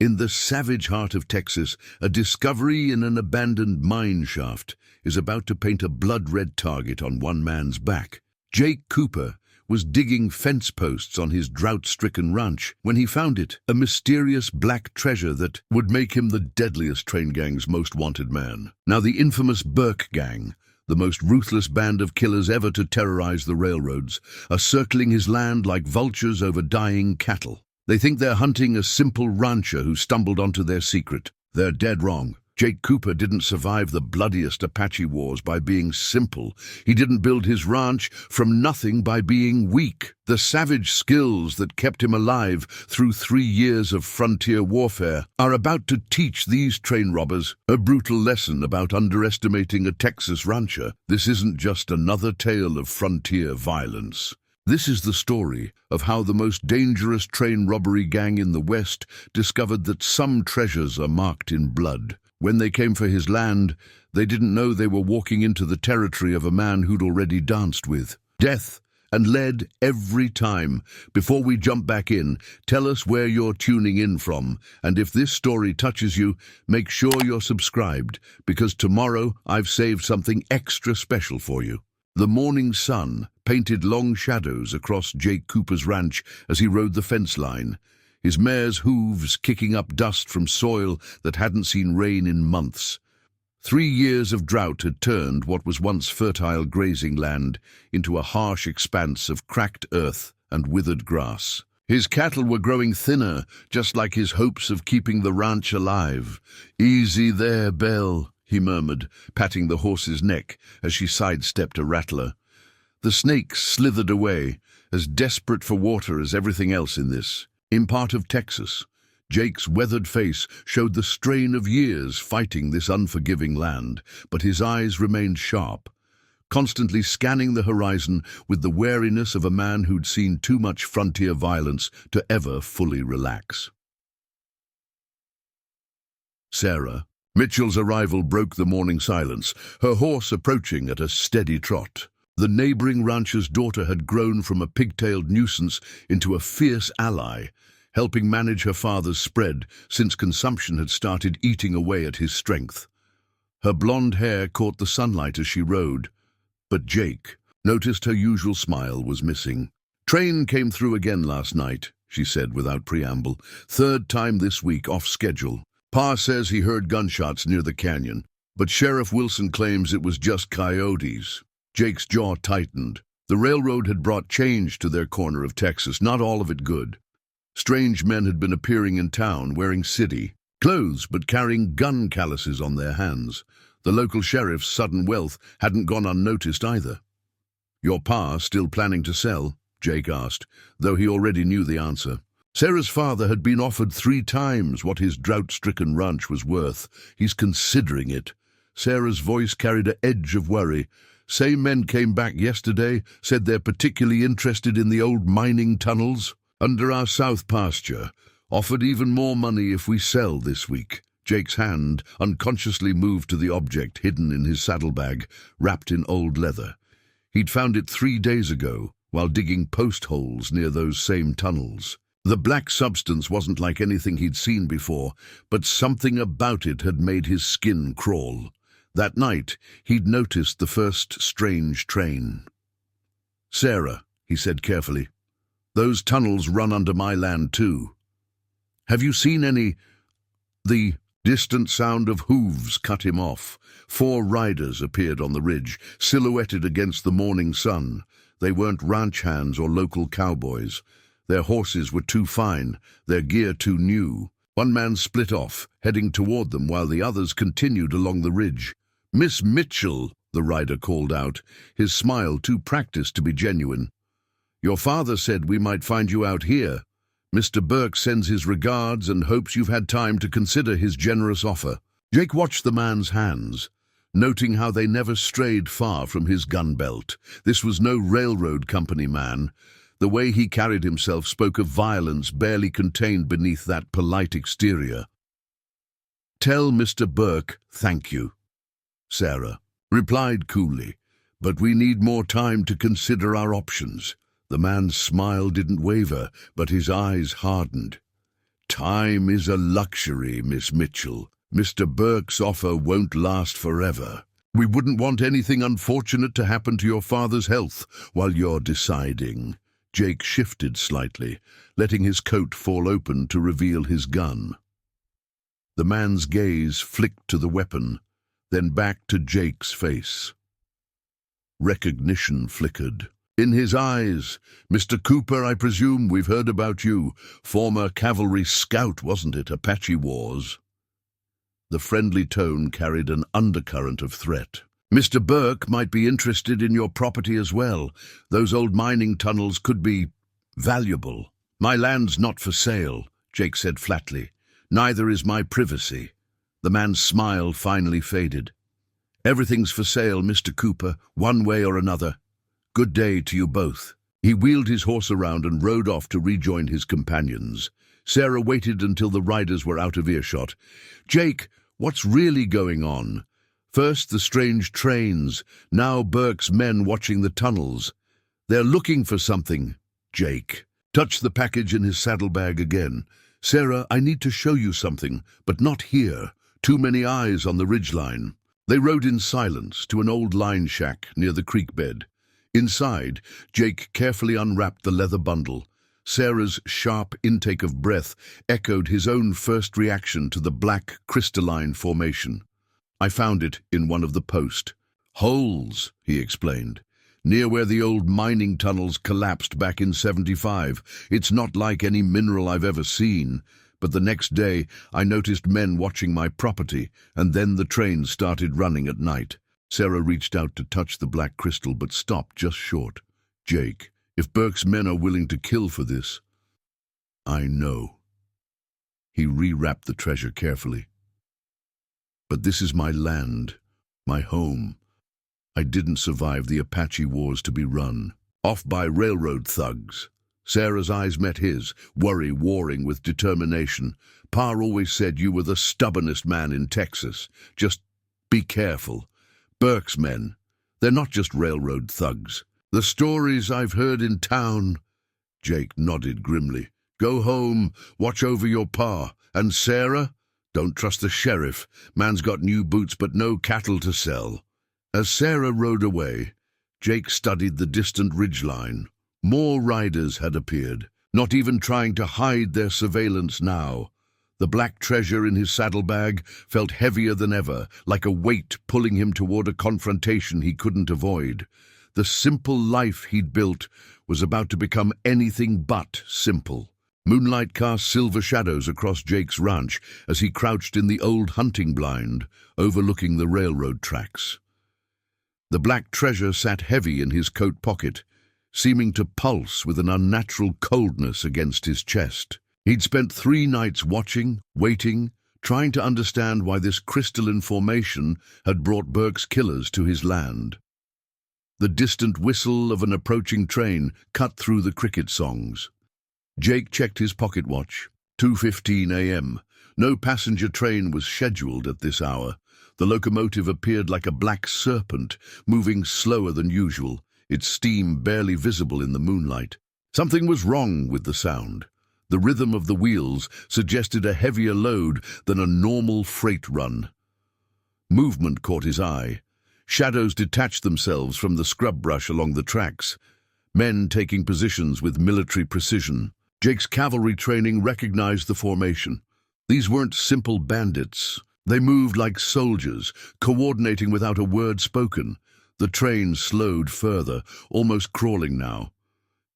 In the savage heart of Texas, a discovery in an abandoned mine shaft is about to paint a blood-red target on one man's back. Jake Cooper was digging fence posts on his drought-stricken ranch when he found it, a mysterious black treasure that would make him the deadliest train gang's most wanted man. Now the infamous Burke Gang, the most ruthless band of killers ever to terrorize the railroads, are circling his land like vultures over dying cattle. They think they're hunting a simple rancher who stumbled onto their secret. They're dead wrong. Jake Cooper didn't survive the bloodiest Apache wars by being simple. He didn't build his ranch from nothing by being weak. The savage skills that kept him alive through 3 years of frontier warfare are about to teach these train robbers a brutal lesson about underestimating a Texas rancher. This isn't just another tale of frontier violence. This is the story of how the most dangerous train robbery gang in the West discovered that some treasures are marked in blood. When they came for his land, they didn't know they were walking into the territory of a man who'd already danced with death and lead every time. Before we jump back in, tell us where you're tuning in from, and if this story touches you, make sure you're subscribed, because tomorrow I've saved something extra special for you. The morning sun painted long shadows across Jake Cooper's ranch as he rode the fence line, his mare's hooves kicking up dust from soil that hadn't seen rain in months. 3 years of drought had turned what was once fertile grazing land into a harsh expanse of cracked earth and withered grass. His cattle were growing thinner, just like his hopes of keeping the ranch alive. "Easy there, Belle," he murmured, patting the horse's neck as she sidestepped a rattler. The snake slithered away, as desperate for water as everything else in this. In part of Texas, Jake's weathered face showed the strain of years fighting this unforgiving land, but his eyes remained sharp, constantly scanning the horizon with the wariness of a man who'd seen too much frontier violence to ever fully relax. Sarah. Mitchell's arrival broke the morning silence, her horse approaching at a steady trot. The neighboring rancher's daughter had grown from a pigtailed nuisance into a fierce ally, helping manage her father's spread since consumption had started eating away at his strength. Her blonde hair caught the sunlight as she rode, but Jake noticed her usual smile was missing. "Train came through again last night," she said without preamble. "Third time this week, off schedule. Pa says he heard gunshots near the canyon, but Sheriff Wilson claims it was just coyotes." Jake's jaw tightened. The railroad had brought change to their corner of Texas, not all of it good. Strange men had been appearing in town, wearing city clothes but carrying gun calluses on their hands. The local sheriff's sudden wealth hadn't gone unnoticed either. "Your pa still planning to sell?" Jake asked, though he already knew the answer. Sarah's father had been offered 3 times what his drought-stricken ranch was worth. "He's considering it." Sarah's voice carried an edge of worry. "Same men came back yesterday, said they're particularly interested in the old mining tunnels under our south pasture. Offered even more money if we sell this week." Jake's hand unconsciously moved to the object hidden in his saddlebag, wrapped in old leather. He'd found it 3 days ago, while digging post holes near those same tunnels. The black substance wasn't like anything he'd seen before, but something about it had made his skin crawl. That night, he'd noticed the first strange train. "Sarah," he said carefully, "those tunnels run under my land too. Have you seen any—" The distant sound of hooves cut him off. 4 riders appeared on the ridge, silhouetted against the morning sun. They weren't ranch hands or local cowboys. Their horses were too fine, their gear too new. One man split off, heading toward them while the others continued along the ridge. "Miss Mitchell," the rider called out, his smile too practiced to be genuine. "Your father said we might find you out here. Mr. Burke sends his regards and hopes you've had time to consider his generous offer." Jake watched the man's hands, noting how they never strayed far from his gun belt. This was no railroad company man. The way he carried himself spoke of violence barely contained beneath that polite exterior. "Tell Mr. Burke thank you," Sarah replied coolly, "but we need more time to consider our options." The man's smile didn't waver, but his eyes hardened. Time is a luxury, Miss Mitchell. Mr. Burke's offer won't last forever. We wouldn't want anything unfortunate to happen to your father's health while you're deciding. Jake shifted slightly, letting his coat fall open to reveal his gun. The man's gaze flicked to the weapon, then back to Jake's face. Recognition flickered. In his eyes. "Mr. Cooper, I presume we've heard about you. Former cavalry scout, wasn't it? Apache Wars." The friendly tone carried an undercurrent of threat. "Mr. Burke might be interested in your property as well. Those old mining tunnels could be valuable." "My land's not for sale," Jake said flatly. "Neither is my privacy." The man's smile finally faded. "Everything's for sale, Mr. Cooper, one way or another. Good day to you both." He wheeled his horse around and rode off to rejoin his companions. Sarah waited until the riders were out of earshot. "Jake, what's really going on? First the strange trains, now Burke's men watching the tunnels. They're looking for something." Jake touched the package in his saddlebag again. "Sarah, I need to show you something, but not here. Too many eyes on the ridgeline." They rode in silence to an old line shack near the creek bed. Inside, Jake carefully unwrapped the leather bundle. Sarah's sharp intake of breath echoed his own first reaction to the black crystalline formation. "I found it in one of the post holes," he explained, "near where the old mining tunnels collapsed back in '75. It's not like any mineral I've ever seen. But the next day, I noticed men watching my property, and then the trains started running at night." Sarah reached out to touch the black crystal, but stopped just short. "Jake, if Burke's men are willing to kill for this..." "I know." He rewrapped the treasure carefully. "But this is my land, my home. I didn't survive the Apache Wars to be run off by railroad thugs." Sarah's eyes met his, worry warring with determination. "Pa always said you were the stubbornest man in Texas. Just be careful. Burke's men, they're not just railroad thugs. The stories I've heard in town..." Jake nodded grimly. "Go home, watch over your pa. And Sarah, don't trust the sheriff. Man's got new boots but no cattle to sell." As Sarah rode away, Jake studied the distant ridgeline. More riders had appeared, not even trying to hide their surveillance now. The black treasure in his saddlebag felt heavier than ever, like a weight pulling him toward a confrontation he couldn't avoid. The simple life he'd built was about to become anything but simple. Moonlight cast silver shadows across Jake's ranch as he crouched in the old hunting blind, overlooking the railroad tracks. The black treasure sat heavy in his coat pocket, seeming to pulse with an unnatural coldness against his chest. He'd spent 3 nights watching, waiting, trying to understand why this crystalline formation had brought Burke's killers to his land. The distant whistle of an approaching train cut through the cricket songs. Jake checked his pocket watch. 2:15 a.m. No passenger train was scheduled at this hour. The locomotive appeared like a black serpent, moving slower than usual, its steam barely visible in the moonlight. Something was wrong with the sound. The rhythm of the wheels suggested a heavier load than a normal freight run. Movement caught his eye. Shadows detached themselves from the scrub brush along the tracks, men taking positions with military precision. Jake's cavalry training recognized the formation. These weren't simple bandits. They moved like soldiers, coordinating without a word spoken. The train slowed further, almost crawling now.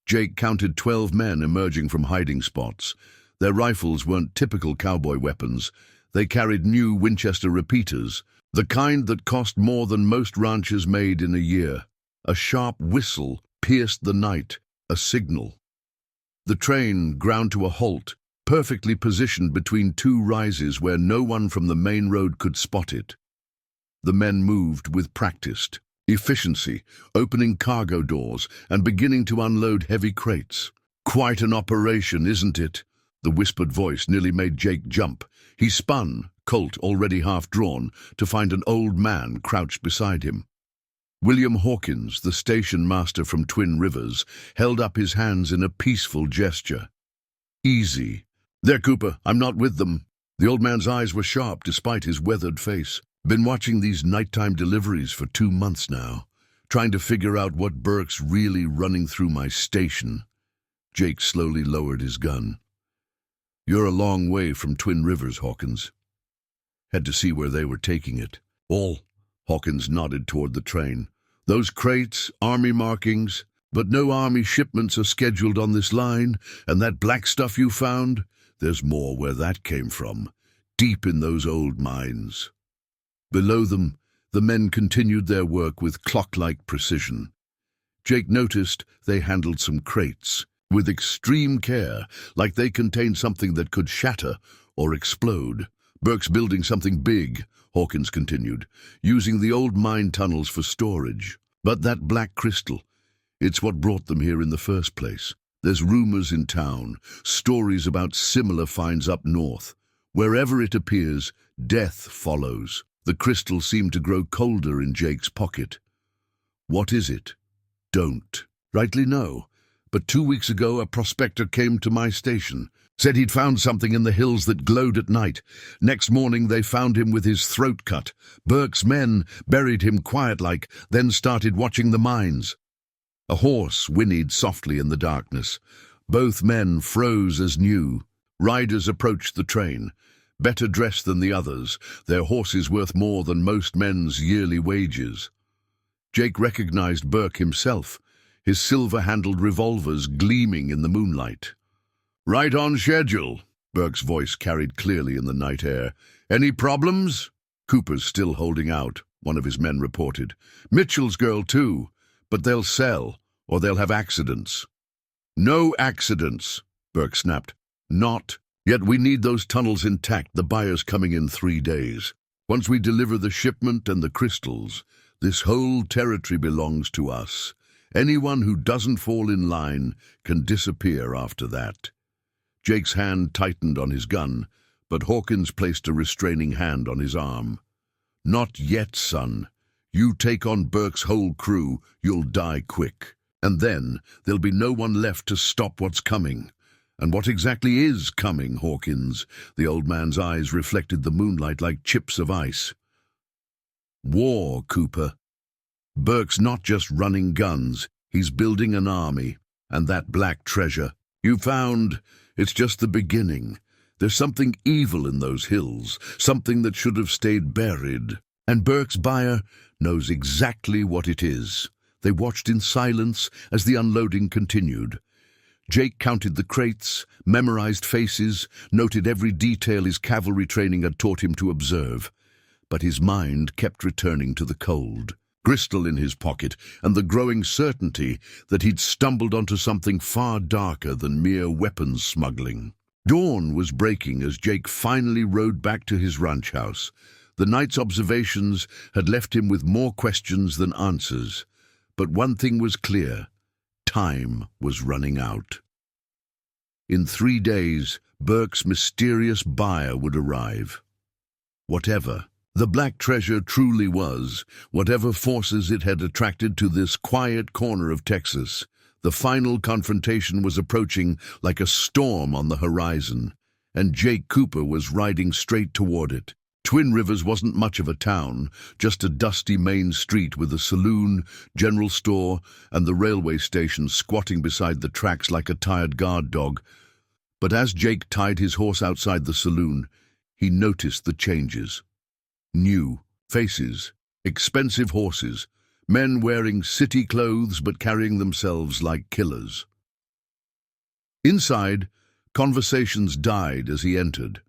Jake counted 12 men emerging from hiding spots. Their rifles weren't typical cowboy weapons. They carried new Winchester repeaters, the kind that cost more than most ranches made in a year. A sharp whistle pierced the night, a signal. The train ground to a halt, perfectly positioned between 2 rises where no one from the main road could spot it. The men moved with practiced efficiency, opening cargo doors and beginning to unload heavy crates. "Quite an operation, isn't it?" The whispered voice nearly made Jake jump. He spun, Colt already half drawn, to find an old man crouched beside him. William Hawkins, the station master from Twin Rivers, held up his hands in a peaceful gesture. "Easy. There, Cooper, I'm not with them. The old man's eyes were sharp despite his weathered face. Been watching these nighttime deliveries for 2 months now, trying to figure out what Burke's really running through my station. Jake slowly lowered his gun. You're a long way from Twin Rivers, Hawkins. Had to see where they were taking it. All. Hawkins nodded toward the train. Those crates, army markings, but no army shipments are scheduled on this line, and that black stuff you found, there's more where that came from, deep in those old mines. Below them, the men continued their work with clock-like precision. Jake noticed they handled some crates with extreme care, like they contained something that could shatter or explode. Burke's building something big, Hawkins continued, using the old mine tunnels for storage. But that black crystal, it's what brought them here in the first place. There's rumors in town, stories about similar finds up north. Wherever it appears, death follows. The crystal seemed to grow colder in Jake's pocket. What is it? Don't. Rightly know. But 2 weeks ago, a prospector came to my station. Said he'd found something in the hills that glowed at night. Next morning, they found him with his throat cut. Burke's men buried him quiet-like, then started watching the mines. A horse whinnied softly in the darkness. Both men froze as new. Riders approached the train. Better dressed than the others, their horses worth more than most men's yearly wages. Jake recognized Burke himself, his silver-handled revolvers gleaming in the moonlight. "Right on schedule," Burke's voice carried clearly in the night air. "Any problems?" "Cooper's still holding out," one of his men reported. "Mitchell's girl, too, but they'll sell, or they'll have accidents." "No accidents," Burke snapped. "Not. Yet we need those tunnels intact, the buyer's coming in 3 days. Once we deliver the shipment and the crystals, this whole territory belongs to us. Anyone who doesn't fall in line can disappear after that." Jake's hand tightened on his gun, but Hawkins placed a restraining hand on his arm. "Not yet, son. You take on Burke's whole crew, you'll die quick. And then there'll be no one left to stop what's coming." "And what exactly is coming, Hawkins?" The old man's eyes reflected the moonlight like chips of ice. "War, Cooper. Burke's not just running guns, he's building an army. And that black treasure you found, it's just the beginning. There's something evil in those hills, something that should have stayed buried. And Burke's buyer knows exactly what it is." They watched in silence as the unloading continued. Jake counted the crates, memorized faces, noted every detail his cavalry training had taught him to observe. But his mind kept returning to the cold. Crystal in his pocket, and the growing certainty that he'd stumbled onto something far darker than mere weapons smuggling. Dawn was breaking as Jake finally rode back to his ranch house. The night's observations had left him with more questions than answers. But one thing was clear. Time was running out. In 3 days, Burke's mysterious buyer would arrive. Whatever the black treasure truly was, whatever forces it had attracted to this quiet corner of Texas, the final confrontation was approaching like a storm on the horizon, and Jake Cooper was riding straight toward it. Twin Rivers wasn't much of a town, just a dusty main street with a saloon, general store, and the railway station squatting beside the tracks like a tired guard dog. But as Jake tied his horse outside the saloon, he noticed the changes. New faces, expensive horses, men wearing city clothes but carrying themselves like killers. Inside, conversations died as he entered.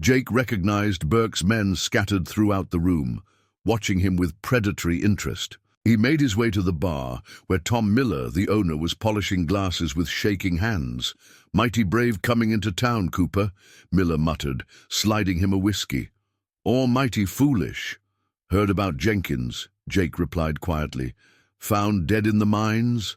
Jake recognized Burke's men scattered throughout the room, watching him with predatory interest. He made his way to the bar, where Tom Miller, the owner, was polishing glasses with shaking hands. "Mighty brave coming into town, Cooper," Miller muttered, sliding him a whiskey. "Or mighty foolish." "Heard about Jenkins," Jake replied quietly. "Found dead in the mines?"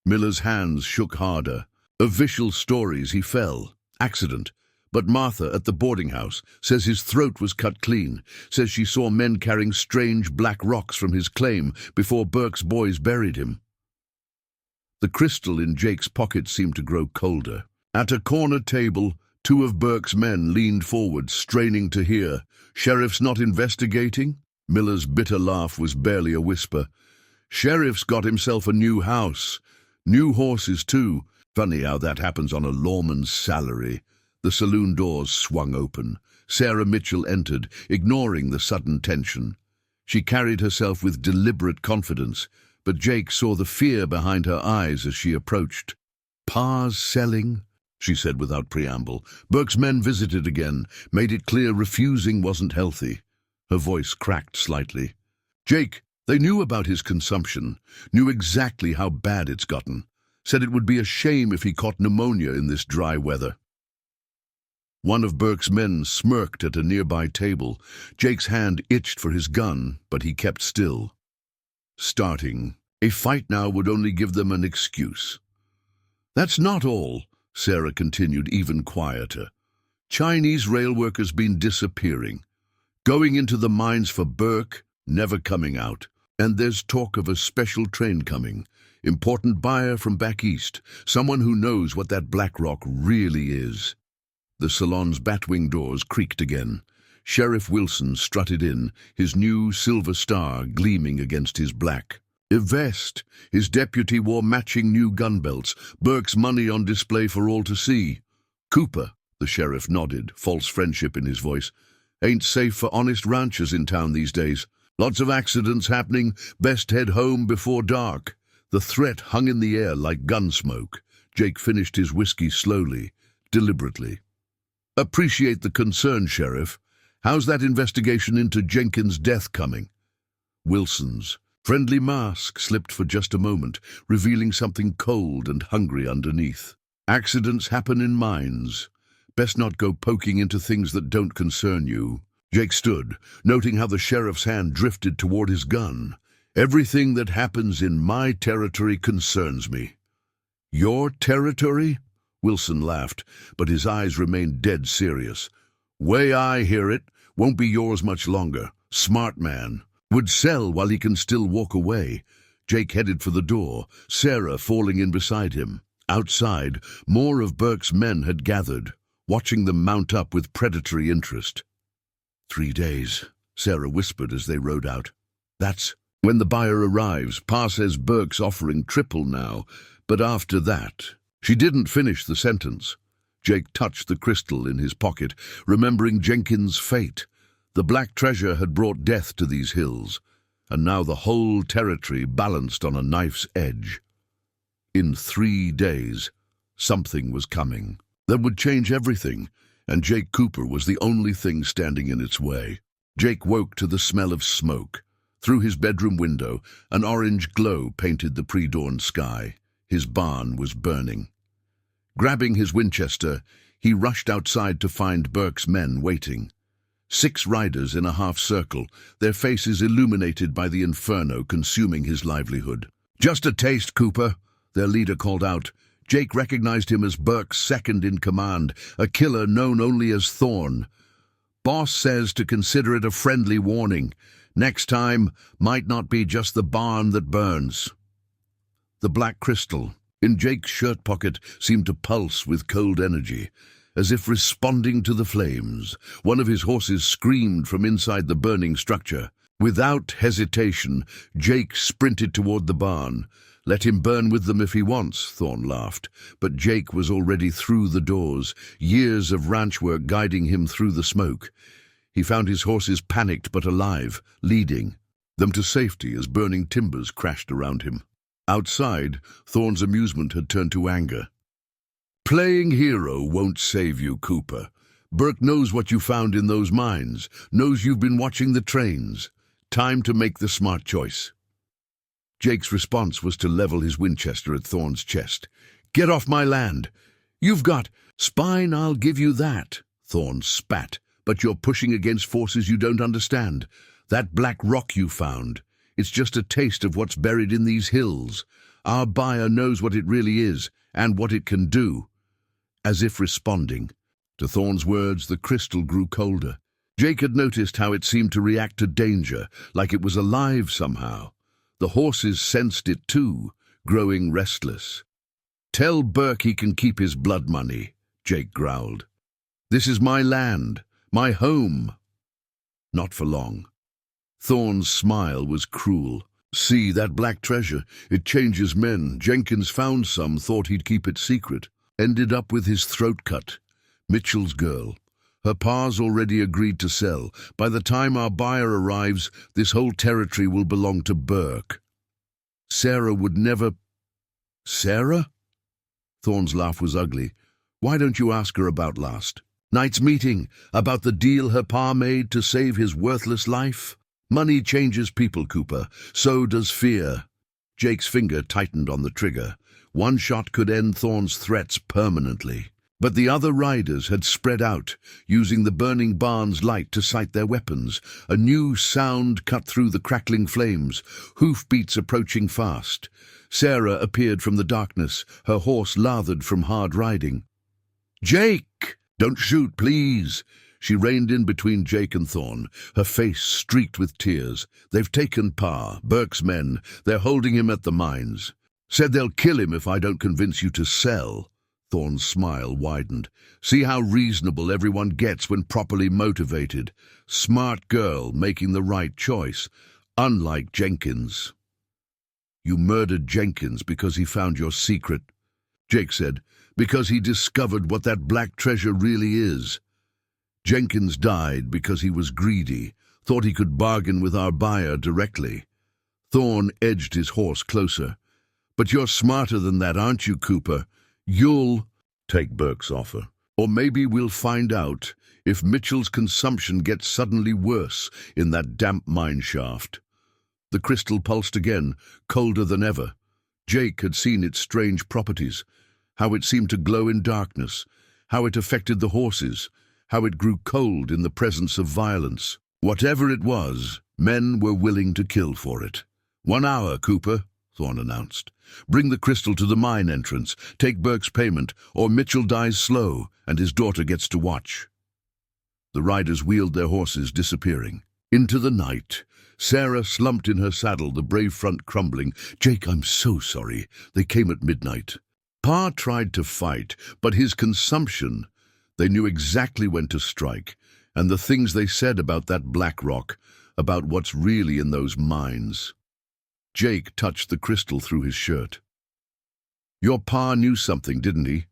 Miller's hands shook harder. "Official stories he fell. Accident. But Martha at the boarding house says his throat was cut clean, says she saw men carrying strange black rocks from his claim before Burke's boys buried him." The crystal in Jake's pocket seemed to grow colder. At a corner table, Two of Burke's men leaned forward, straining to hear. "Sheriff's not investigating?" Miller's bitter laugh was barely a whisper. "Sheriff's got himself a new house. New horses, too. Funny how that happens on a lawman's salary." The saloon doors swung open. Sarah Mitchell entered, ignoring the sudden tension. She carried herself with deliberate confidence, but Jake saw the fear behind her eyes as she approached. "Pa's selling," she said without preamble. Burke's men visited again, made it clear refusing wasn't healthy. Her voice cracked slightly. "Jake, they knew about his consumption, knew exactly how bad it's gotten. Said it would be a shame if he caught pneumonia in this dry weather." One of Burke's men smirked at a nearby table. Jake's hand itched for his gun, but he kept still. Starting. A fight now would only give them an excuse. "That's not all," Sarah continued, even quieter. "Chinese rail workers been disappearing. Going into the mines for Burke, never coming out. And there's talk of a special train coming. Important buyer from back east. Someone who knows what that black rock really is." The salon's batwing doors creaked again. Sheriff Wilson strutted in, his new silver star gleaming against his black. A vest. His deputy wore matching new gun belts. Burke's money on display for all to see. "Cooper," the sheriff nodded, false friendship in his voice. "Ain't safe for honest ranchers in town these days. Lots of accidents happening. Best head home before dark." The threat hung in the air like gun smoke. Jake finished his whiskey slowly, deliberately. "Appreciate the concern, Sheriff. How's that investigation into Jenkins' death coming?" Wilson's friendly mask slipped for just a moment, revealing something cold and hungry underneath. "Accidents happen in mines. Best not go poking into things that don't concern you." Jake stood, noting how the sheriff's hand drifted toward his gun. "Everything that happens in my territory concerns me." "Your territory?" Wilson laughed, but his eyes remained dead serious. "Way I hear it, won't be yours much longer. Smart man. Would sell while he can still walk away." Jake headed for the door, Sarah falling in beside him. Outside, more of Burke's men had gathered, watching them mount up with predatory interest. 3 days, Sarah whispered as they rode out. "That's when the buyer arrives. Pa says Burke's offering triple now, but after that..." She didn't finish the sentence. Jake touched the crystal in his pocket, remembering Jenkins' fate. The black treasure had brought death to these hills, and now the whole territory balanced on a knife's edge. In 3 days, something was coming that would change everything, and Jake Cooper was the only thing standing in its way. Jake woke to the smell of smoke. Through his bedroom window, an orange glow painted the pre-dawn sky. His barn was burning. Grabbing his Winchester, he rushed outside to find Burke's men waiting. 6 riders in a half-circle, their faces illuminated by the inferno consuming his livelihood. "Just a taste, Cooper," their leader called out. Jake recognized him as Burke's second-in-command, a killer known only as Thorn. "Boss says to consider it a friendly warning. Next time, might not be just the barn that burns." The black crystal in Jake's shirt pocket seemed to pulse with cold energy, as if responding to the flames. One of his horses screamed from inside the burning structure. Without hesitation, Jake sprinted toward the barn. "Let him burn with them if he wants," Thorn laughed. But Jake was already through the doors, years of ranch work guiding him through the smoke. He found his horses panicked but alive, leading them to safety as burning timbers crashed around him. Outside, Thorn's amusement had turned to anger. "Playing hero won't save you, Cooper. Burke knows what you found in those mines, knows you've been watching the trains. Time to make the smart choice." Jake's response was to level his Winchester at Thorn's chest. "Get off my land. You've got spine, I'll give you that," Thorn spat. "But you're pushing against forces you don't understand. That black rock you found, it's just a taste of what's buried in these hills. Our buyer knows what it really is, and what it can do." As if responding to Thorn's words, the crystal grew colder. Jake had noticed how it seemed to react to danger, like it was alive somehow. The horses sensed it too, growing restless. "Tell Burke he can keep his blood money," Jake growled. This is my land, my home. Not for long. Thorne's smile was cruel. See, that black treasure, it changes men. Jenkins found some, thought he'd keep it secret. Ended up with his throat cut. Mitchell's girl. Her pa's already agreed to sell. By the time our buyer arrives, this whole territory will belong to Burke. Sarah would never... Sarah? Thorne's laugh was ugly. Why don't you ask her about last night's meeting, about the deal her pa made to save his worthless life? Money changes people, Cooper. So does fear. Jake's finger tightened on the trigger. One shot could end Thorne's threats permanently. But the other riders had spread out, using the burning barn's light to sight their weapons. A new sound cut through the crackling flames, hoofbeats approaching fast. Sarah appeared from the darkness, her horse lathered from hard riding. "Jake! Don't shoot, please!" She reined in between Jake and Thorne, her face streaked with tears. "They've taken Pa, Burke's men. They're holding him at the mines. Said they'll kill him if I don't convince you to sell." Thorne's smile widened. "See how reasonable everyone gets when properly motivated. Smart girl making the right choice. Unlike Jenkins." "You murdered Jenkins because he found your secret," Jake said, "because he discovered what that black treasure really is. Jenkins died because he was greedy, thought he could bargain with our buyer directly." Thorne edged his horse closer. "But you're smarter than that, aren't you, Cooper? You'll take Burke's offer. Or maybe we'll find out if Mitchell's consumption gets suddenly worse in that damp mine shaft." The crystal pulsed again, colder than ever. Jake had seen its strange properties, how it seemed to glow in darkness, how it affected the horses, how it grew cold in the presence of violence. Whatever it was, men were willing to kill for it. "1 hour, Cooper," Thorne announced. "Bring the crystal to the mine entrance, take Burke's payment, or Mitchell dies slow and his daughter gets to watch." The riders wheeled their horses, disappearing. Into the night, Sarah slumped in her saddle, the brave front crumbling. "Jake, I'm so sorry. They came at midnight. Pa tried to fight, but his consumption..." They knew exactly when to strike, and the things they said about that black rock, about what's really in those mines. Jake touched the crystal through his shirt. "Your pa knew something, didn't he?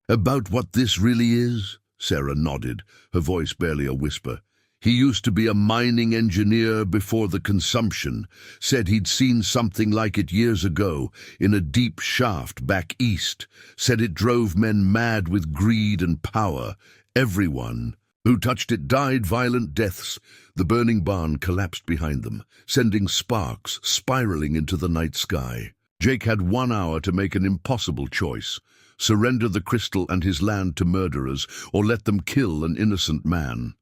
About what this really is?" Sarah nodded, her voice barely a whisper. "He used to be a mining engineer before the consumption. Said he'd seen something like it years ago, in a deep shaft back east. Said it drove men mad with greed and power. Everyone who touched it died violent deaths." The burning barn collapsed behind them, sending sparks spiraling into the night sky. Jake had 1 hour to make an impossible choice: surrender the crystal and his land to murderers, or let them kill an innocent man.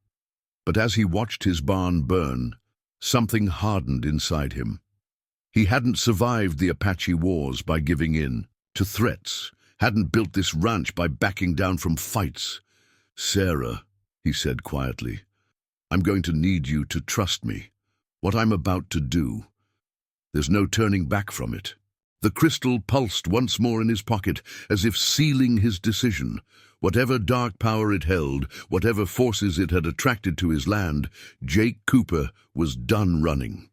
But as he watched his barn burn, something hardened inside him. He hadn't survived the Apache wars by giving in to threats, hadn't built this ranch by backing down from fights. "Sarah," he said quietly, "I'm going to need you to trust me. What I'm about to do, there's no turning back from it." The crystal pulsed once more in his pocket, as if sealing his decision. Whatever dark power it held, whatever forces it had attracted to his land, Jake Cooper was done running.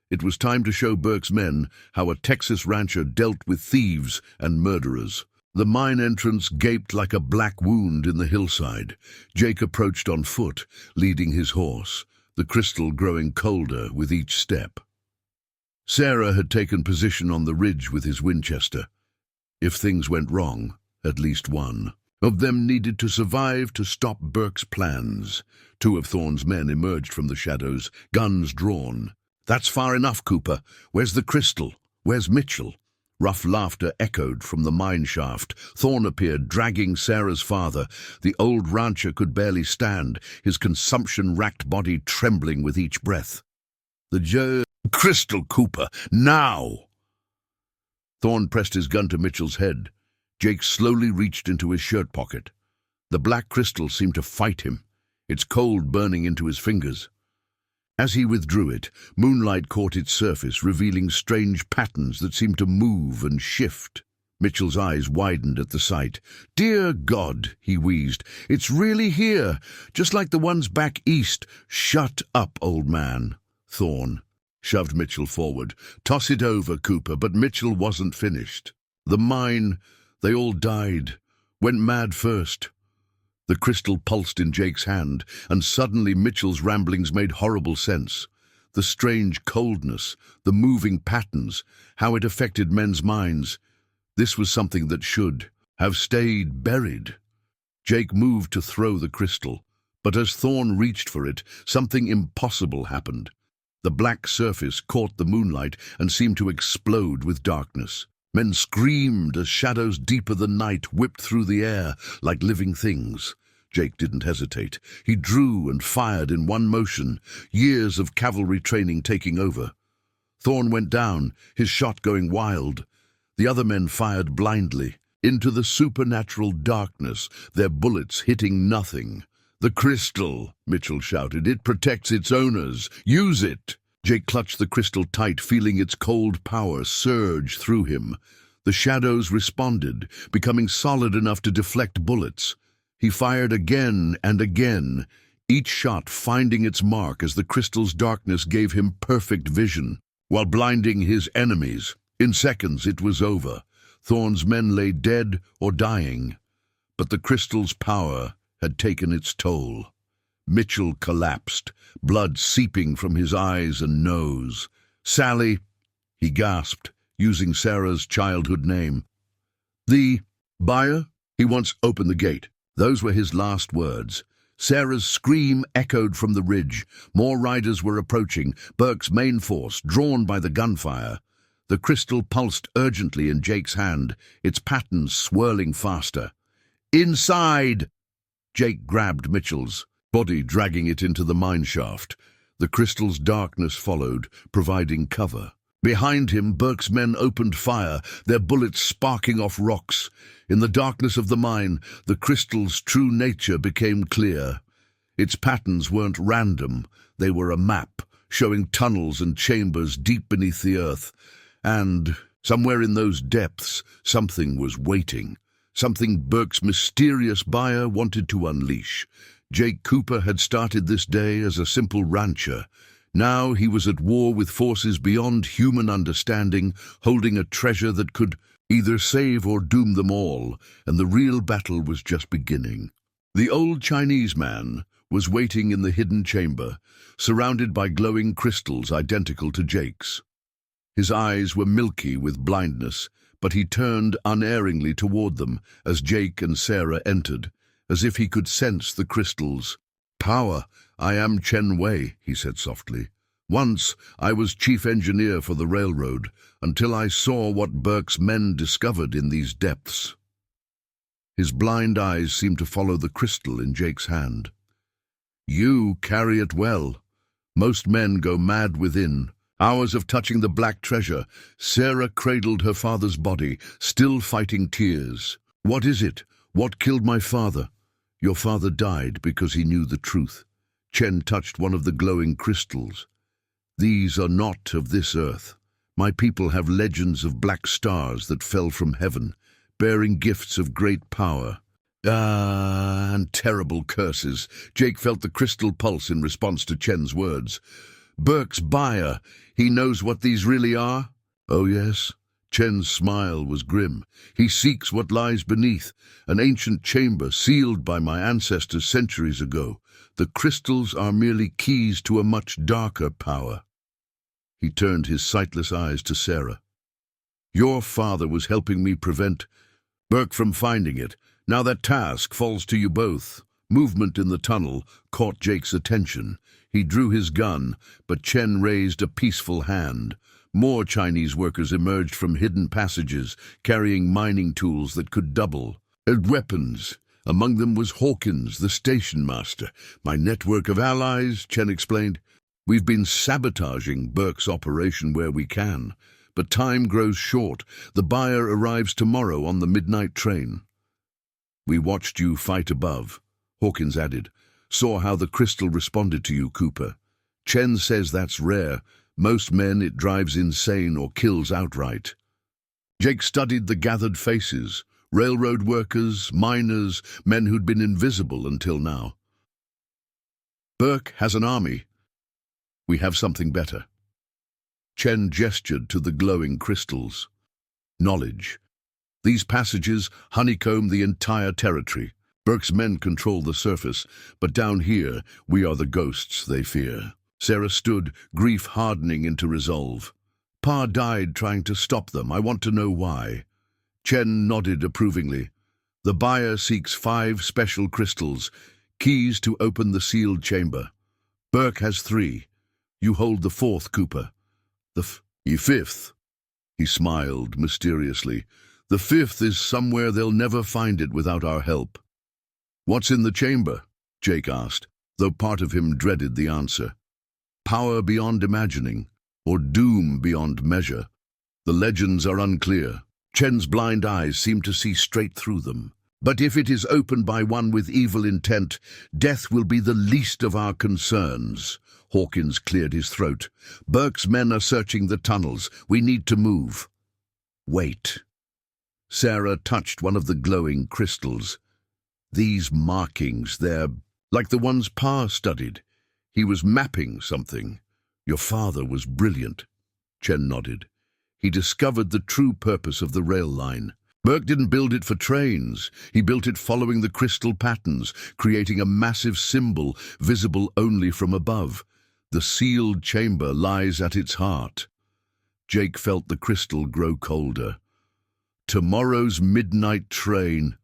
It was time to show Burke's men how a Texas rancher dealt with thieves and murderers. The mine entrance gaped like a black wound in the hillside. Jake approached on foot, leading his horse, the crystal growing colder with each step. Sarah had taken position on the ridge with his Winchester. If things went wrong, at least one of them needed to survive to stop Burke's plans. 2 of Thorne's men emerged from the shadows, guns drawn. "That's far enough, Cooper. Where's the crystal? Where's Mitchell?" Rough laughter echoed from the mine shaft. Thorne appeared, dragging Sarah's father. The old rancher could barely stand, his consumption-racked body trembling with each breath. "Crystal, Cooper, now!" Thorne pressed his gun to Mitchell's head. Jake slowly reached into his shirt pocket. The black crystal seemed to fight him, its cold burning into his fingers. As he withdrew it, moonlight caught its surface, revealing strange patterns that seemed to move and shift. Mitchell's eyes widened at the sight. "Dear God," he wheezed, "it's really here, just like the ones back east." "Shut up, old man." Thorne shoved Mitchell forward. "Toss it over, Cooper." But Mitchell wasn't finished. "The mine, they all died. Went mad first." The crystal pulsed in Jake's hand, and suddenly Mitchell's ramblings made horrible sense. The strange coldness, the moving patterns, how it affected men's minds. This was something that should have stayed buried. Jake moved to throw the crystal, but as Thorne reached for it, something impossible happened. The black surface caught the moonlight and seemed to explode with darkness. Men screamed as shadows deeper than night whipped through the air like living things. Jake didn't hesitate. He drew and fired in one motion, years of cavalry training taking over. Thorne went down, his shot going wild. The other men fired blindly, into the supernatural darkness, their bullets hitting nothing. "The crystal," Mitchell shouted. "It protects its owners. Use it." Jake clutched the crystal tight, feeling its cold power surge through him. The shadows responded, becoming solid enough to deflect bullets. He fired again and again, each shot finding its mark as the crystal's darkness gave him perfect vision, while blinding his enemies. In seconds it was over. Thorne's men lay dead or dying, but the crystal's power had taken its toll. Mitchell collapsed, blood seeping from his eyes and nose. "Sally," he gasped, using Sarah's childhood name. "The buyer?" He once opened the gate. Those were his last words. Sarah's scream echoed from the ridge. More riders were approaching, Burke's main force, drawn by the gunfire. The crystal pulsed urgently in Jake's hand, its patterns swirling faster. "Inside!" Jake grabbed Mitchell's body, dragging it into the mine shaft. The crystal's darkness followed, providing cover. Behind him, Burke's men opened fire, their bullets sparking off rocks. In the darkness of the mine, the crystal's true nature became clear. Its patterns weren't random. They were a map, showing tunnels and chambers deep beneath the earth. And somewhere in those depths, something was waiting. Something Burke's mysterious buyer wanted to unleash. Jake Cooper had started this day as a simple rancher. Now he was at war with forces beyond human understanding, holding a treasure that could either save or doom them all, and the real battle was just beginning. The old Chinese man was waiting in the hidden chamber, surrounded by glowing crystals identical to Jake's. His eyes were milky with blindness, but he turned unerringly toward them as Jake and Sarah entered, as if he could sense the crystals. "Power, I am Chen Wei," he said softly. "Once I was chief engineer for the railroad, until I saw what Burke's men discovered in these depths." His blind eyes seemed to follow the crystal in Jake's hand. "You carry it well. Most men go mad within. Hours of touching the black treasure." Sarah cradled her father's body, still fighting tears. "What is it? What killed my father?" "Your father died because he knew the truth." Chen touched one of the glowing crystals. "These are not of this earth. My people have legends of black stars that fell from heaven, bearing gifts of great power. And terrible curses." Jake felt the crystal pulse in response to Chen's words. "Burke's buyer, he knows what these really are?" "Oh yes." Chen's smile was grim. "He seeks what lies beneath, an ancient chamber sealed by my ancestors centuries ago. The crystals are merely keys to a much darker power." He turned his sightless eyes to Sarah. "Your father was helping me prevent Burke from finding it. Now that task falls to you both." Movement in the tunnel caught Jake's attention. He drew his gun, but Chen raised a peaceful hand. More Chinese workers emerged from hidden passages, carrying mining tools that could double. And weapons. Among them was Hawkins, the station master. "My network of allies," Chen explained. "We've been sabotaging Burke's operation where we can. But time grows short. The buyer arrives tomorrow on the midnight train." "We watched you fight above," Hawkins added. "Saw how the crystal responded to you, Cooper. Chen says that's rare. Most men it drives insane or kills outright." Jake studied the gathered faces, railroad workers, miners, men who'd been invisible until now. Burke has an army. We have something better. Chen gestured to the glowing crystals. Knowledge. These passages honeycomb the entire territory. Burke's men control the surface, but down here we are the ghosts they fear. Sarah stood, grief hardening into resolve. Pa died trying to stop them. I want to know why. Chen nodded approvingly. The buyer seeks 5 special crystals, keys to open the sealed chamber. Burke has 3. You hold the 4th, Cooper. The 5th. He smiled mysteriously. The 5th is somewhere they'll never find it without our help. What's in the chamber? Jake asked, though part of him dreaded the answer. Power beyond imagining, or doom beyond measure. The legends are unclear. Chen's blind eyes seemed to see straight through them. But if it is opened by one with evil intent, death will be the least of our concerns. Hawkins cleared his throat. Burke's men are searching the tunnels. We need to move. Wait. Sarah touched one of the glowing crystals. These markings, they're like the ones Pa studied. He was mapping something. Your father was brilliant. Chen nodded. He discovered the true purpose of the rail line. Burke didn't build it for trains. He built it following the crystal patterns, creating a massive symbol visible only from above. The sealed chamber lies at its heart. Jake felt the crystal grow colder. Tomorrow's midnight train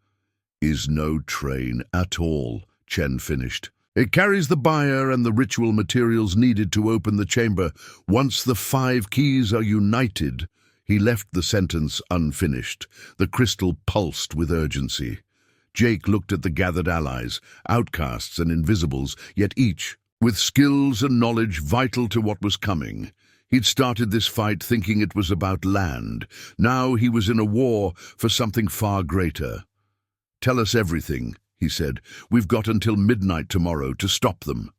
is no train at all, Chen finished. It carries the buyer and the ritual materials needed to open the chamber. Once the 5 keys are united. He left the sentence unfinished. The crystal pulsed with urgency. Jake looked at the gathered allies, outcasts and invisibles, yet each with skills and knowledge vital to what was coming. He'd started this fight thinking it was about land. Now he was in a war for something far greater. Tell us everything, he said. We've got until midnight tomorrow to stop them.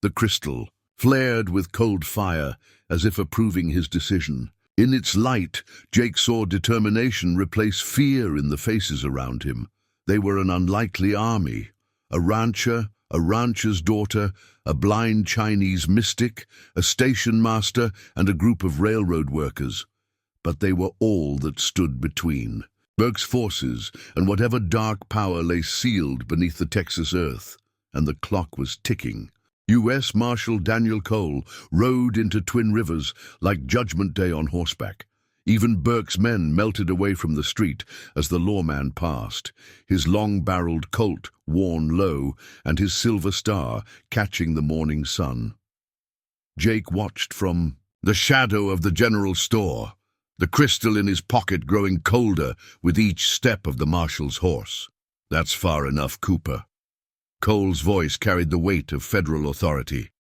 The crystal flared with cold fire, as if approving his decision. In its light, Jake saw determination replace fear in the faces around him. They were an unlikely army. A rancher, a rancher's daughter, a blind Chinese mystic, a station master, and a group of railroad workers. But they were all that stood between. Burke's forces and whatever dark power lay sealed beneath the Texas earth, and the clock was ticking. U.S. Marshal Daniel Cole rode into Twin Rivers like Judgment Day on horseback. Even Burke's men melted away from the street as the lawman passed, his long-barreled Colt worn low and his silver star catching the morning sun. Jake watched from the shadow of the general store, the crystal in his pocket growing colder with each step of the marshal's horse. That's far enough, Cooper. Cole's voice carried the weight of federal authority.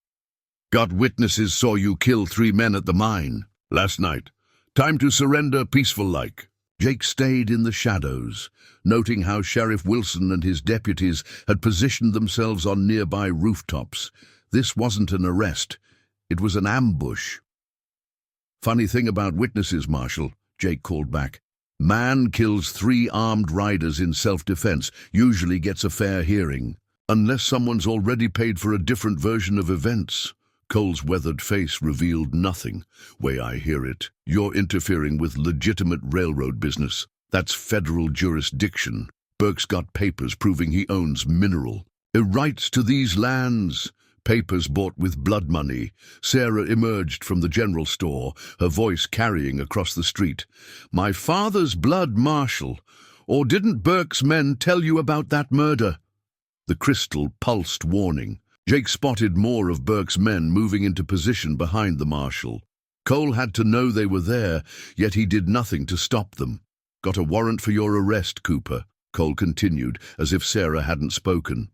Got witnesses saw you kill 3 men at the mine last night. Time to surrender peaceful-like. Jake stayed in the shadows, noting how Sheriff Wilson and his deputies had positioned themselves on nearby rooftops. This wasn't an arrest. It was an ambush. Funny thing about witnesses, Marshal, Jake called back. Man kills 3 armed riders in self-defense, usually gets a fair hearing. Unless someone's already paid for a different version of events. Cole's weathered face revealed nothing. Way I hear it, you're interfering with legitimate railroad business. That's federal jurisdiction. Burke's got papers proving he owns mineral. Rights to these lands. Papers bought with blood money. Sarah emerged from the general store, her voice carrying across the street. My father's blood, Marshal. Or didn't Burke's men tell you about that murder? The crystal pulsed warning. Jake spotted more of Burke's men moving into position behind the marshal. Cole had to know they were there, yet he did nothing to stop them. Got a warrant for your arrest, Cooper, Cole continued, as if Sarah hadn't spoken.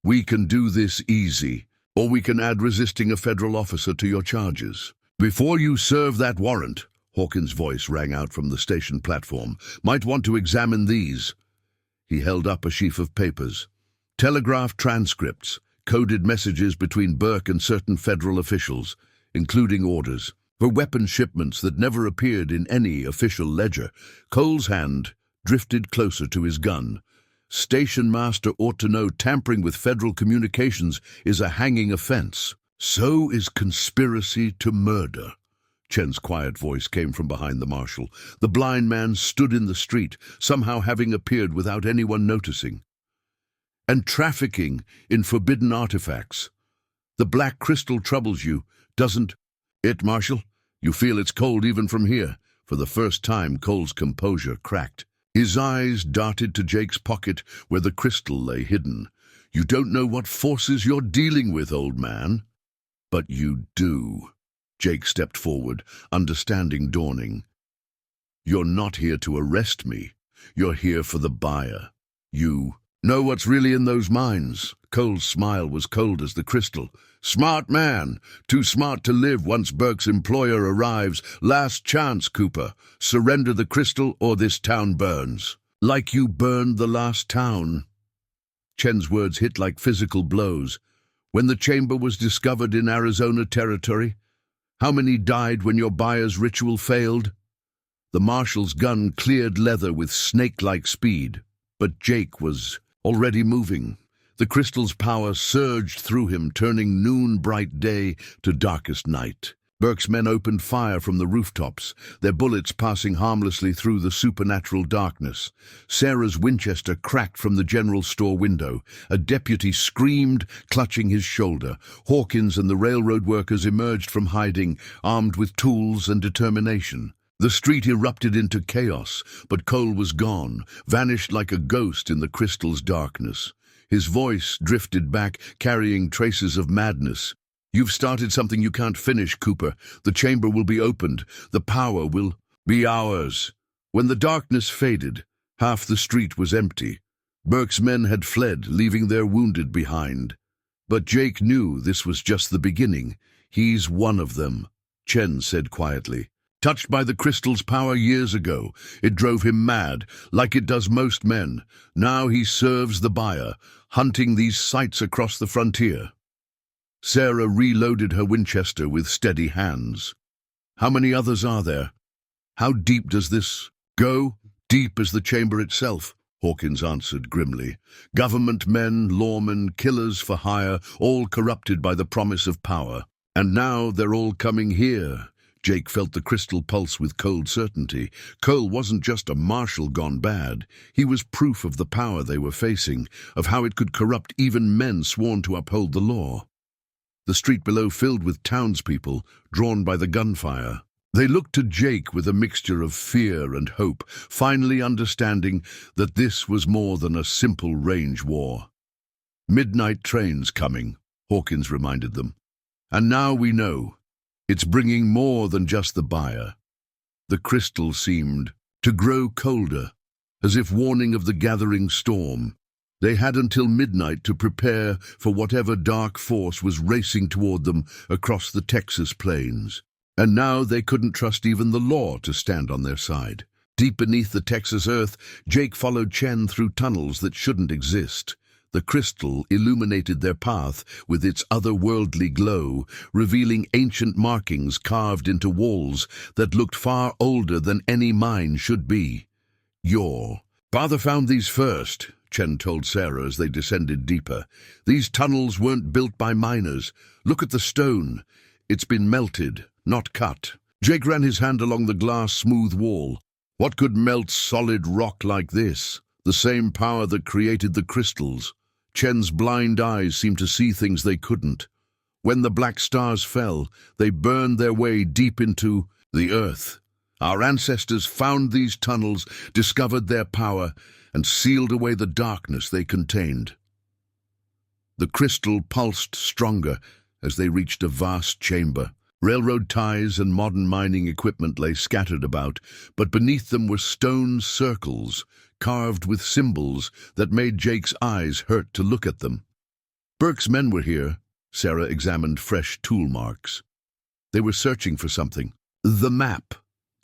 We can do this easy, or we can add resisting a federal officer to your charges. Before you serve that warrant, Hawkins' voice rang out from the station platform, might want to examine these. He held up a sheaf of papers. Telegraph transcripts, coded messages between Burke and certain federal officials, including orders. for weapon shipments that never appeared in any official ledger. Cole's hand drifted closer to his gun. Station master ought to know tampering with federal communications is a hanging offense. So is conspiracy to murder. Chen's quiet voice came from behind the marshal. The blind man stood in the street, somehow having appeared without anyone noticing. And trafficking in forbidden artifacts. The black crystal troubles you, doesn't it, Marshal? You feel it's cold even from here. For the first time, Cole's composure cracked. His eyes darted to Jake's pocket where the crystal lay hidden. You don't know what forces you're dealing with, old man. But you do. Jake stepped forward, understanding dawning. You're not here to arrest me. You're here for the buyer. You know what's really in those mines. Cole's smile was cold as the crystal. Smart man. Too smart to live once Burke's employer arrives. Last chance, Cooper. Surrender the crystal or this town burns. Like you burned the last town. Chen's words hit like physical blows. When the chamber was discovered in Arizona territory, how many died when your buyer's ritual failed? The marshal's gun cleared leather with snake-like speed, but Jake was already moving. The crystal's power surged through him, turning noon-bright day to darkest night. Burke's men opened fire from the rooftops, their bullets passing harmlessly through the supernatural darkness. Sarah's Winchester cracked from the general store window. A deputy screamed, clutching his shoulder. Hawkins and the railroad workers emerged from hiding, armed with tools and determination. The street erupted into chaos, but Cole was gone, vanished like a ghost in the crystal's darkness. His voice drifted back, carrying traces of madness. You've started something you can't finish, Cooper. The chamber will be opened. The power will be ours. When the darkness faded, half the street was empty. Burke's men had fled, leaving their wounded behind. But Jake knew this was just the beginning. He's one of them, Chen said quietly. Touched by the crystal's power years ago, it drove him mad, like it does most men. Now he serves the buyer, hunting these sights across the frontier. Sarah reloaded her Winchester with steady hands. How many others are there? How deep does this go? Deep as the chamber itself, Hawkins answered grimly. Government men, lawmen, killers for hire, all corrupted by the promise of power. And now they're all coming here. Jake felt the crystal pulse with cold certainty. Cole wasn't just a marshal gone bad. He was proof of the power they were facing, of how it could corrupt even men sworn to uphold the law. The street below filled with townspeople, drawn by the gunfire. They looked to Jake with a mixture of fear and hope, finally understanding that this was more than a simple range war. Midnight trains coming, Hawkins reminded them. And now we know. It's bringing more than just the buyer. The crystal seemed to grow colder, as if warning of the gathering storm. They had until midnight to prepare for whatever dark force was racing toward them across the Texas plains. And now they couldn't trust even the law to stand on their side. Deep beneath the Texas earth, Jake followed Chen through tunnels that shouldn't exist. The crystal illuminated their path with its otherworldly glow, revealing ancient markings carved into walls that looked far older than any mine should be. Your father found these first, Chen told Sarah as they descended deeper. These tunnels weren't built by miners. Look at the stone. It's been melted, not cut. Jake ran his hand along the glass-smooth wall. What could melt solid rock like this? The same power that created the crystals. Chen's blind eyes seemed to see things they couldn't. When the black stars fell, they burned their way deep into the earth. Our ancestors found these tunnels, discovered their power, and sealed away the darkness they contained. The crystal pulsed stronger as they reached a vast chamber. Railroad ties and modern mining equipment lay scattered about, but beneath them were stone circles, carved with symbols that made Jake's eyes hurt to look at them. Burke's men were here. Sarah examined fresh tool marks. They were searching for something. The map.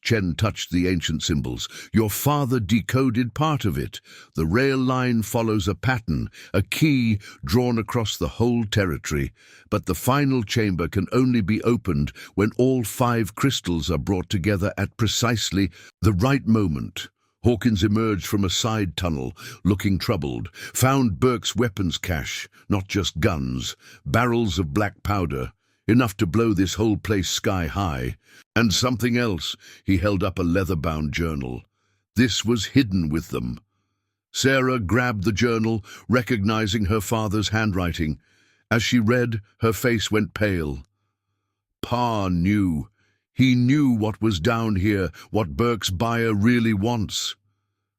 Chen touched the ancient symbols. Your father decoded part of it. The rail line follows a pattern, a key drawn across the whole territory. But the final chamber can only be opened when all 5 crystals are brought together at precisely the right moment. Hawkins emerged from a side tunnel, looking troubled, found Burke's weapons cache, not just guns, barrels of black powder, enough to blow this whole place sky high. And something else. He held up a leather-bound journal. This was hidden with them. Sarah grabbed the journal, recognizing her father's handwriting. As she read, her face went pale. Pa knew. He knew what was down here, what Burke's buyer really wants.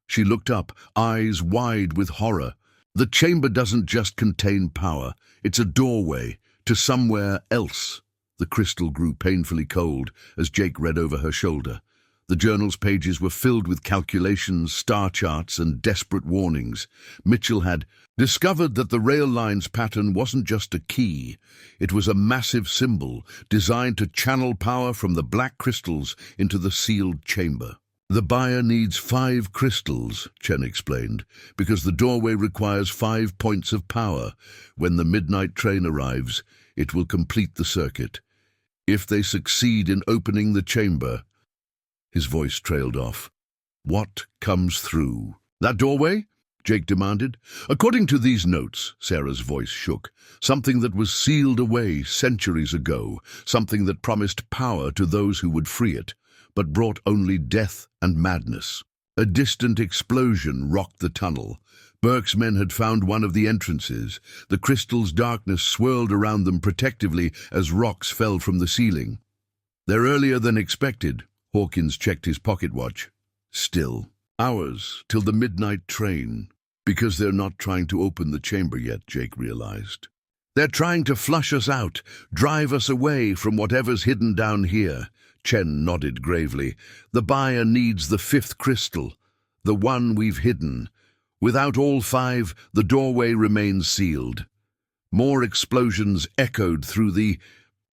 She looked up, eyes wide with horror. The chamber doesn't just contain power. It's a doorway to somewhere else. The crystal grew painfully cold as Jake read over her shoulder. The journal's pages were filled with calculations, star charts, and desperate warnings. Mitchell had discovered that the rail line's pattern wasn't just a key. It was a massive symbol designed to channel power from the black crystals into the sealed chamber. The buyer needs 5 crystals, Chen explained, because the doorway requires 5 points of power. When the midnight train arrives, it will complete the circuit. If they succeed in opening the chamber... His voice trailed off. What comes through? That doorway? Jake demanded. According to these notes, Sarah's voice shook, something that was sealed away centuries ago, something that promised power to those who would free it, but brought only death and madness. A distant explosion rocked the tunnel. Burke's men had found one of the entrances. The crystal's darkness swirled around them protectively as rocks fell from the ceiling. They're earlier than expected. Hawkins checked his pocket watch. Still, hours till the midnight train. Because they're not trying to open the chamber yet, Jake realized. They're trying to flush us out, drive us away from whatever's hidden down here. Chen nodded gravely. The buyer needs the 5th crystal, the one we've hidden. Without all 5, the doorway remains sealed. More explosions echoed through the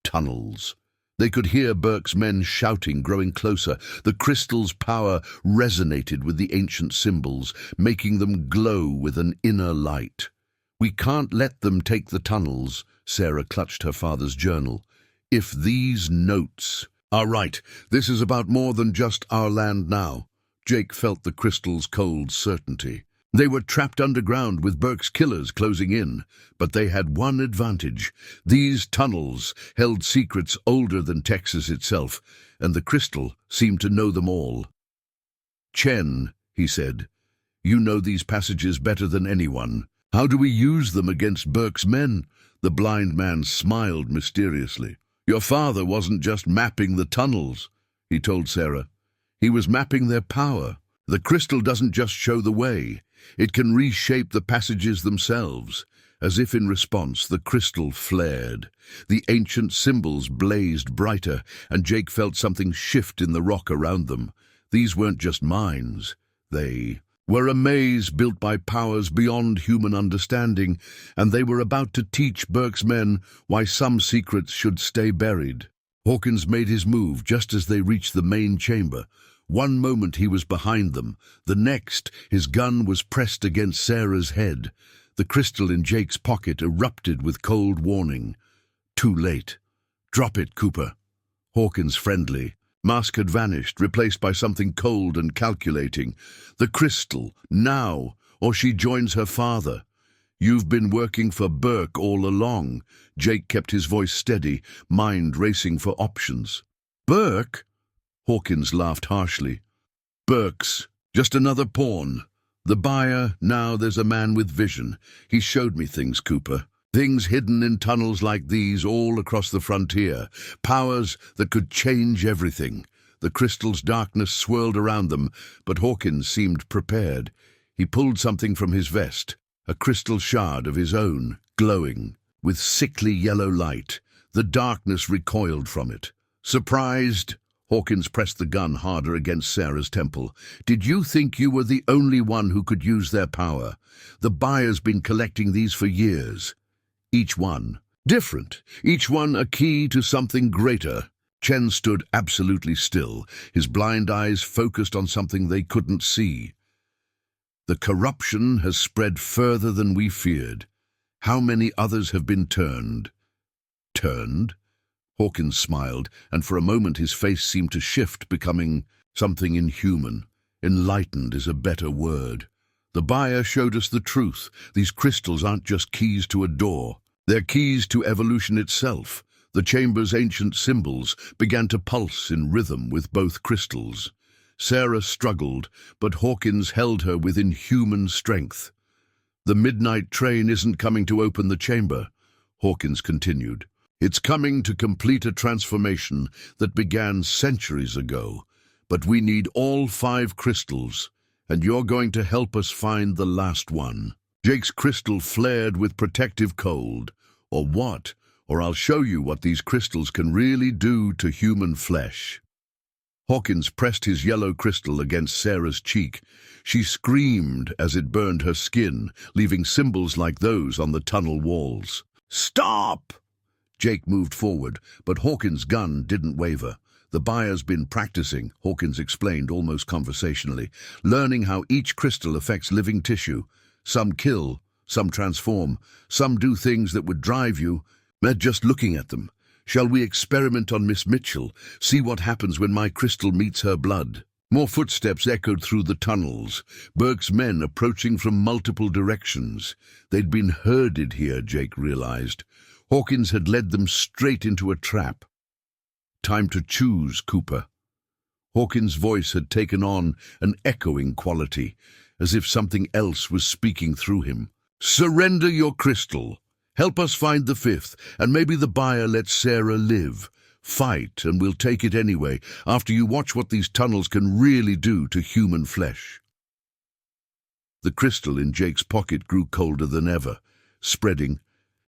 tunnels. They could hear Burke's men shouting, growing closer. The crystal's power resonated with the ancient symbols, making them glow with an inner light. We can't let them take the tunnels, Sarah clutched her father's journal. If these notes are right, this is about more than just our land now. Jake felt the crystal's cold certainty. They were trapped underground with Burke's killers closing in, but they had one advantage. These tunnels held secrets older than Texas itself, and the crystal seemed to know them all. Chen, he said, you know these passages better than anyone. How do we use them against Burke's men? The blind man smiled mysteriously. Your father wasn't just mapping the tunnels, he told Sarah. He was mapping their power. The crystal doesn't just show the way. It can reshape the passages themselves. As if in response, the crystal flared. The ancient symbols blazed brighter, and Jake felt something shift in the rock around them. These weren't just mines. They were a maze built by powers beyond human understanding, and they were about to teach Burke's men why some secrets should stay buried. Hawkins made his move just as they reached the main chamber. One moment he was behind them. The next, his gun was pressed against Sarah's head. The crystal in Jake's pocket erupted with cold warning. Too late. Drop it, Cooper. Hawkins friendly. Mask had vanished, replaced by something cold and calculating. The crystal, now, or she joins her father. You've been working for Burke all along. Jake kept his voice steady, mind racing for options. Burke? Hawkins laughed harshly. Burke's just another pawn. The buyer, now there's a man with vision. He showed me things, Cooper. Things hidden in tunnels like these all across the frontier. Powers that could change everything. The crystal's darkness swirled around them, but Hawkins seemed prepared. He pulled something from his vest, a crystal shard of his own, glowing with sickly yellow light. The darkness recoiled from it. Surprised? Hawkins pressed the gun harder against Sarah's temple. Did you think you were the only one who could use their power? The buyer's been collecting these for years. Each one different, each one a key to something greater. Chen stood absolutely still, his blind eyes focused on something they couldn't see. The corruption has spread further than we feared. How many others have been turned? Turned? Hawkins smiled, and for a moment his face seemed to shift, becoming something inhuman. Enlightened is a better word. The buyer showed us the truth. These crystals aren't just keys to a door. They're keys to evolution itself. The chamber's ancient symbols began to pulse in rhythm with both crystals. Sarah struggled, but Hawkins held her with inhuman strength. The midnight train isn't coming to open the chamber, Hawkins continued. It's coming to complete a transformation that began centuries ago. But we need all 5 crystals, and you're going to help us find the last one. Jake's crystal flared with protective cold. Or what? Or I'll show you what these crystals can really do to human flesh. Hawkins pressed his yellow crystal against Sarah's cheek. She screamed as it burned her skin, leaving symbols like those on the tunnel walls. Stop! Jake moved forward, but Hawkins' gun didn't waver. The buyer's been practicing, Hawkins explained almost conversationally, learning how each crystal affects living tissue. Some kill, some transform, some do things that would drive you. Just looking at them. Shall we experiment on Miss Mitchell, see what happens when my crystal meets her blood? More footsteps echoed through the tunnels, Burke's men approaching from multiple directions. They'd been herded here, Jake realized. Hawkins had led them straight into a trap. Time to choose, Cooper. Hawkins' voice had taken on an echoing quality, as if something else was speaking through him. Surrender your crystal. Help us find the 5th, and maybe the buyer lets Sarah live. Fight, and we'll take it anyway, after you watch what these tunnels can really do to human flesh. The crystal in Jake's pocket grew colder than ever, spreading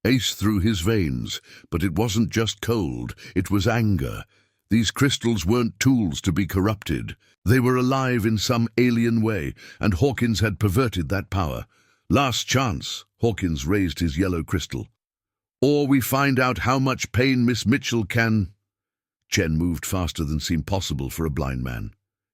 ice through his veins. But it wasn't just cold, it was anger. These crystals weren't tools to be corrupted. They were alive in some alien way, and Hawkins had perverted that power. Last chance, Hawkins raised his yellow crystal. Or we find out how much pain Miss Mitchell can... Chen moved faster than seemed possible for a blind man.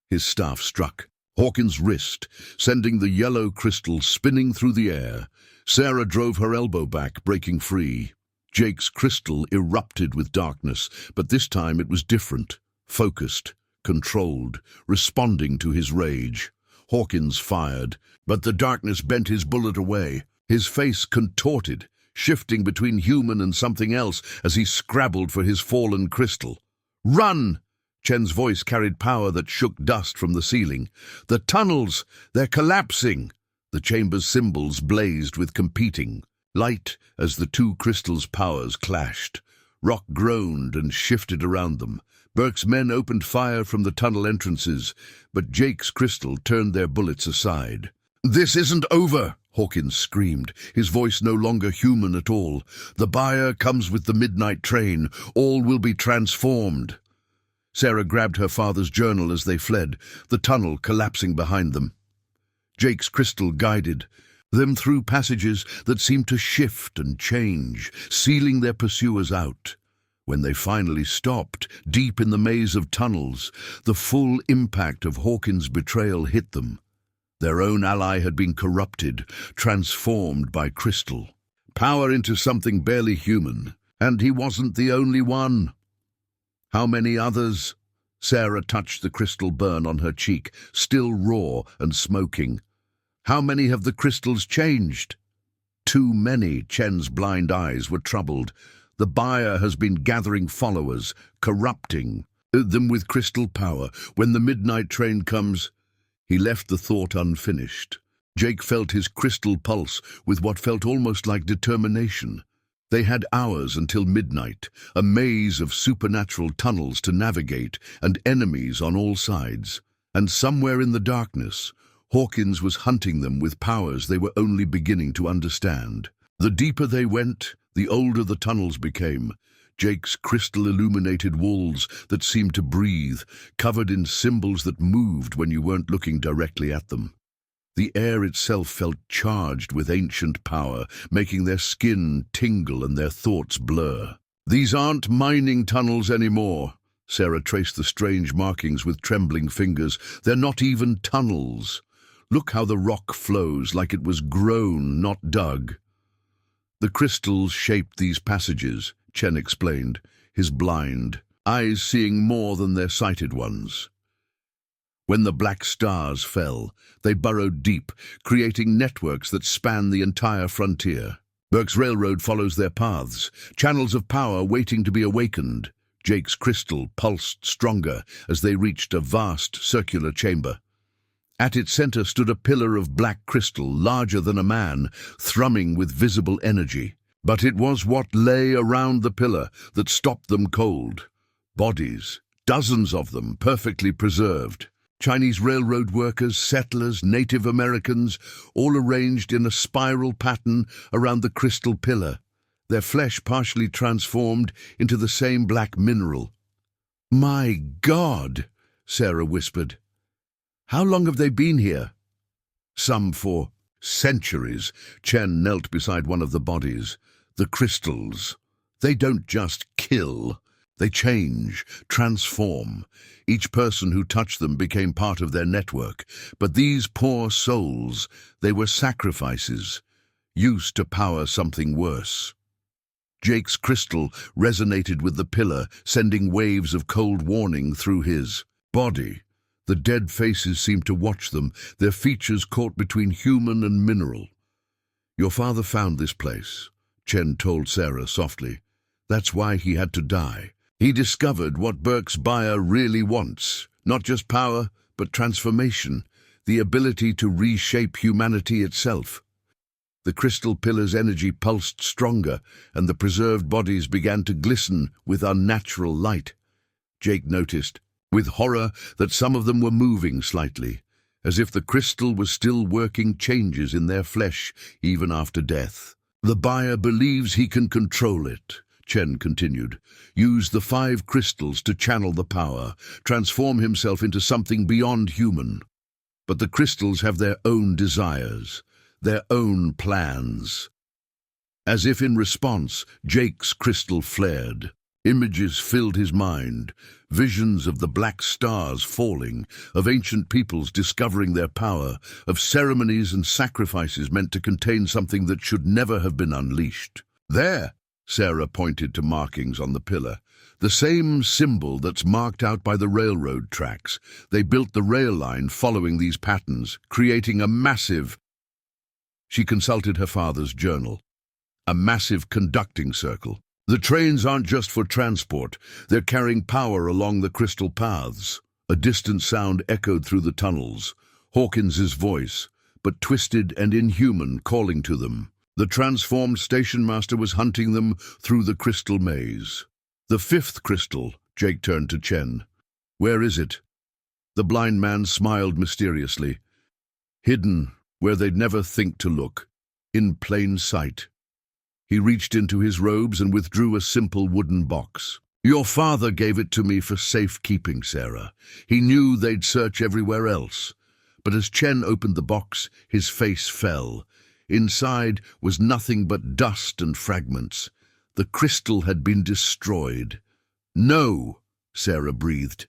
His staff struck Hawkins' wrist, sending the yellow crystal spinning through the air. Sarah drove her elbow back, breaking free. Jake's crystal erupted with darkness, but this time it was different, focused, controlled, responding to his rage. Hawkins fired, but the darkness bent his bullet away. His face contorted, shifting between human and something else as he scrabbled for his fallen crystal. Run! Chen's voice carried power that shook dust from the ceiling. The tunnels! They're collapsing! The chamber's symbols blazed with competing light as the 2 crystals' powers clashed. Rock groaned and shifted around them. Burke's men opened fire from the tunnel entrances, but Jake's crystal turned their bullets aside. This isn't over, Hawkins screamed, his voice no longer human at all. The buyer comes with the midnight train. All will be transformed. Sarah grabbed her father's journal as they fled, the tunnel collapsing behind them. Jake's crystal guided them through passages that seemed to shift and change, sealing their pursuers out. When they finally stopped, deep in the maze of tunnels, the full impact of Hawkins' betrayal hit them. Their own ally had been corrupted, transformed by crystal. Power into something barely human, and he wasn't the only one. How many others? Sarah touched the crystal burn on her cheek, still raw and smoking. How many have the crystals changed? Too many. Chen's blind eyes were troubled. The buyer has been gathering followers, corrupting them with crystal power. When the midnight train comes... He left the thought unfinished. Jake felt his crystal pulse with what felt almost like determination. They had hours until midnight, a maze of supernatural tunnels to navigate and enemies on all sides. And somewhere in the darkness, Hawkins was hunting them with powers they were only beginning to understand. The deeper they went, the older the tunnels became. Jake's crystal-illuminated walls that seemed to breathe, covered in symbols that moved when you weren't looking directly at them. The air itself felt charged with ancient power, making their skin tingle and their thoughts blur. These aren't mining tunnels anymore. Sarah traced the strange markings with trembling fingers. They're not even tunnels. Look how the rock flows, like it was grown, not dug. The crystals shaped these passages, Chen explained, his blind eyes seeing more than their sighted ones. When the black stars fell, they burrowed deep, creating networks that span the entire frontier. Burke's railroad follows their paths, channels of power waiting to be awakened. Jake's crystal pulsed stronger as they reached a vast circular chamber. At its center stood a pillar of black crystal, larger than a man, thrumming with visible energy. But it was what lay around the pillar that stopped them cold. Bodies, dozens of them, perfectly preserved. Chinese railroad workers, settlers, Native Americans, all arranged in a spiral pattern around the crystal pillar, their flesh partially transformed into the same black mineral. "My God," Sarah whispered. "How long have they been here?" "Some for centuries." Chen knelt beside one of the bodies. "The crystals. They don't just kill. They change, transform. Each person who touched them became part of their network. But these poor souls, they were sacrifices, used to power something worse." Jake's crystal resonated with the pillar, sending waves of cold warning through his body. The dead faces seemed to watch them, their features caught between human and mineral. "Your father found this place," Chen told Sarah softly. "That's why he had to die. He discovered what Burke's buyer really wants, not just power, but transformation, the ability to reshape humanity itself." The crystal pillar's energy pulsed stronger, and the preserved bodies began to glisten with unnatural light. Jake noticed, with horror, that some of them were moving slightly, as if the crystal was still working changes in their flesh even after death. "The buyer believes he can control it," Chen continued. "Use the 5 crystals to channel the power, transform himself into something beyond human. But the crystals have their own desires, their own plans." As if in response, Jake's crystal flared. Images filled his mind, visions of the black stars falling, of ancient peoples discovering their power, of ceremonies and sacrifices meant to contain something that should never have been unleashed. "There," Sarah pointed to markings on the pillar. "The same symbol that's marked out by the railroad tracks. They built the rail line following these patterns, creating a massive—" She consulted her father's journal. "A massive conducting circle. The trains aren't just for transport. They're carrying power along the crystal paths." A distant sound echoed through the tunnels. Hawkins's voice, but twisted and inhuman, calling to them. The transformed station master was hunting them through the crystal maze. "The 5th crystal," Jake turned to Chen. "Where is it?" The blind man smiled mysteriously. "Hidden, where they'd never think to look. In plain sight." He reached into his robes and withdrew a simple wooden box. "Your father gave it to me for safekeeping, Sarah. He knew they'd search everywhere else." But as Chen opened the box, his face fell. Inside was nothing but dust and fragments. The crystal had been destroyed. "No," Sarah breathed.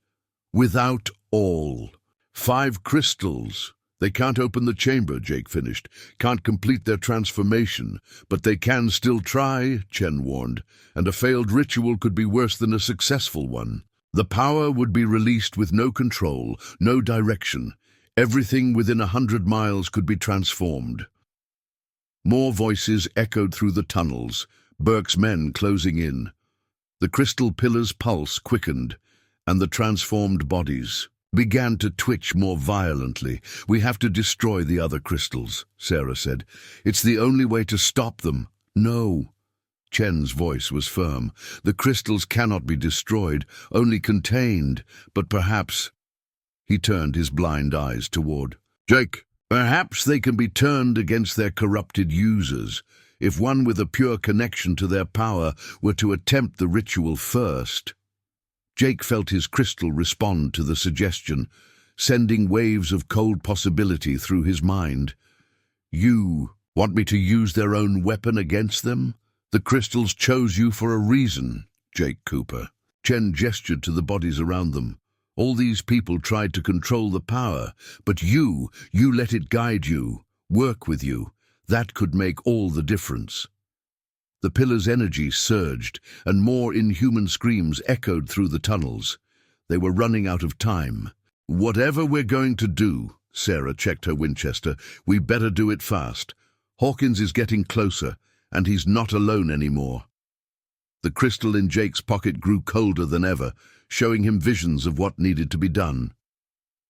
"Without all. 5 crystals. They can't open the chamber," Jake finished. "Can't complete their transformation. But they can still try," Chen warned. "And a failed ritual could be worse than a successful one. The power would be released with no control, no direction. Everything within 100 miles could be transformed." More voices echoed through the tunnels, Burke's men closing in. The crystal pillar's pulse quickened, and the transformed bodies began to twitch more violently. "We have to destroy the other crystals," Sarah said. "It's the only way to stop them." "No." Chen's voice was firm. "The crystals cannot be destroyed, only contained. But perhaps—" He turned his blind eyes toward Jake. "Perhaps they can be turned against their corrupted users. If one with a pure connection to their power were to attempt the ritual first." Jake felt his crystal respond to the suggestion, sending waves of cold possibility through his mind. "You want me to use their own weapon against them? The crystals chose you for a reason, Jake Cooper." Chen gestured to the bodies around them. All these people tried to control the power, but you let it guide you, work with you. That could make all the difference. The pillar's energy surged, and more inhuman screams echoed through the tunnels. They were running out of time. "Whatever we're going to do," Sarah checked her Winchester, "we better do it fast. Hawkins is getting closer, and he's not alone anymore." The crystal in Jake's pocket grew colder than ever, showing him visions of what needed to be done.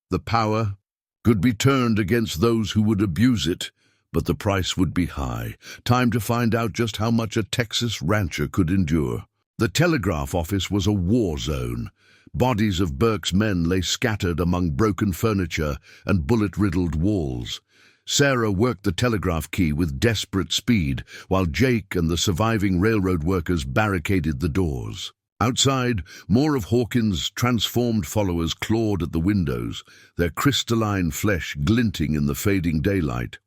The power could be turned against those who would abuse it, but the price would be high. Time to find out just how much a Texas rancher could endure. The telegraph office was a war zone. Bodies of Burke's men lay scattered among broken furniture and bullet-riddled walls. Sarah worked the telegraph key with desperate speed, while Jake and the surviving railroad workers barricaded the doors. Outside, more of Hawkins' transformed followers clawed at the windows, their crystalline flesh glinting in the fading daylight.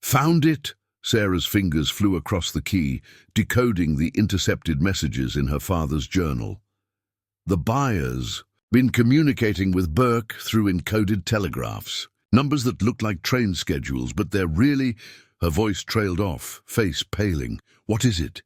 "Found it?" Sarah's fingers flew across the key, decoding the intercepted messages in her father's journal. The buyers been communicating with Burke through encoded telegraphs. Numbers that looked like train schedules, but they're really... Her voice trailed off, face paling. "What is it?"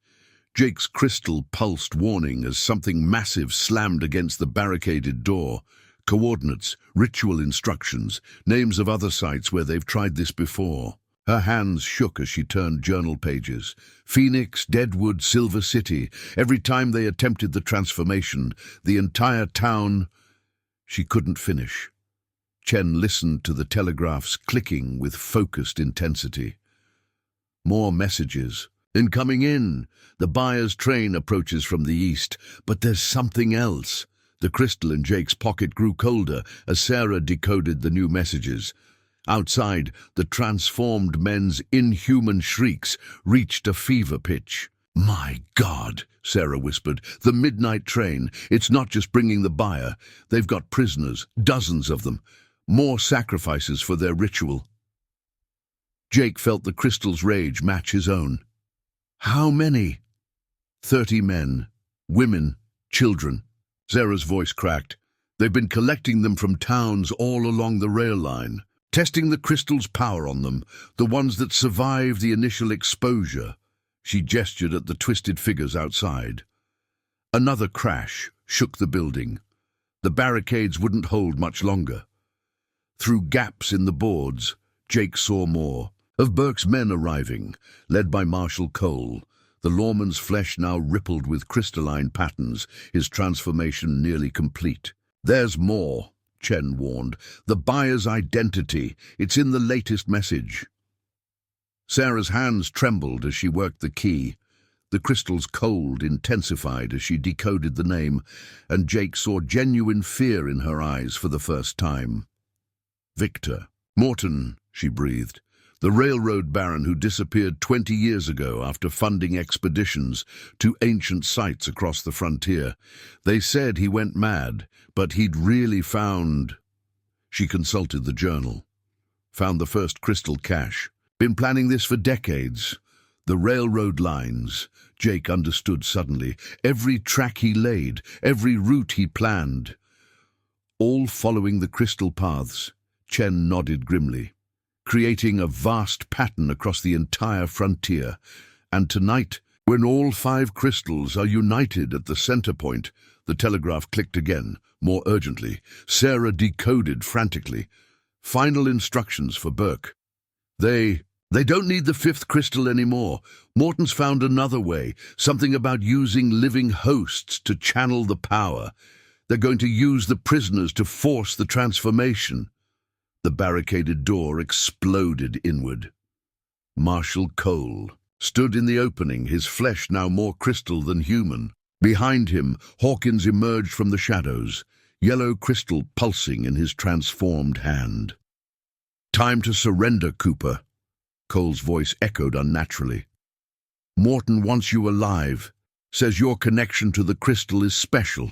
Jake's crystal pulsed warning as something massive slammed against the barricaded door. Coordinates, ritual instructions, names of other sites where they've tried this before. Her hands shook as she turned journal pages. Phoenix, Deadwood, Silver City. Every time they attempted the transformation, the entire town... She couldn't finish. Chen listened to the telegraphs clicking with focused intensity. More messages. "Incoming in. The buyer's train approaches from the east. But there's something else." The crystal in Jake's pocket grew colder as Sarah decoded the new messages. Outside, the transformed men's inhuman shrieks reached a fever pitch. "My God," Sarah whispered. "The midnight train. It's not just bringing the buyer. They've got prisoners, dozens of them. More sacrifices for their ritual." Jake felt the crystal's rage match his own. "How many?" 30 men, women, children. Sarah's voice cracked. "They've been collecting them from towns all along the rail line, testing the crystal's power on them, the ones that survived the initial exposure." She gestured at the twisted figures outside. Another crash shook the building. The barricades wouldn't hold much longer. Through gaps in the boards, Jake saw more of Burke's men arriving, led by Marshal Cole. The lawman's flesh now rippled with crystalline patterns, his transformation nearly complete. "There's more," Chen warned. "The buyer's identity. It's in the latest message." Sarah's hands trembled as she worked the key. The crystal's cold intensified as she decoded the name, and Jake saw genuine fear in her eyes for the first time. "Victor. Morton," she breathed. "The railroad baron who disappeared 20 years ago after funding expeditions to ancient sites across the frontier. They said he went mad, but he'd really found..." She consulted the journal. "Found the first crystal cache. Been planning this for decades. The railroad lines." Jake understood suddenly. Every track he laid, every route he planned. All following the crystal paths. Chen nodded grimly. "Creating a vast pattern across the entire frontier. And tonight, when all 5 crystals are united at the center point," the telegraph clicked again, more urgently. Sarah decoded frantically. "Final instructions for Burke. They don't need the 5th crystal anymore. Morton's found another way, something about using living hosts to channel the power. They're going to use the prisoners to force the transformation." The barricaded door exploded inward. Marshal Cole stood in the opening, his flesh now more crystal than human. Behind him, Hawkins emerged from the shadows, yellow crystal pulsing in his transformed hand. "Time to surrender, Cooper." Cole's voice echoed unnaturally. "Morton wants you alive, says your connection to the crystal is special.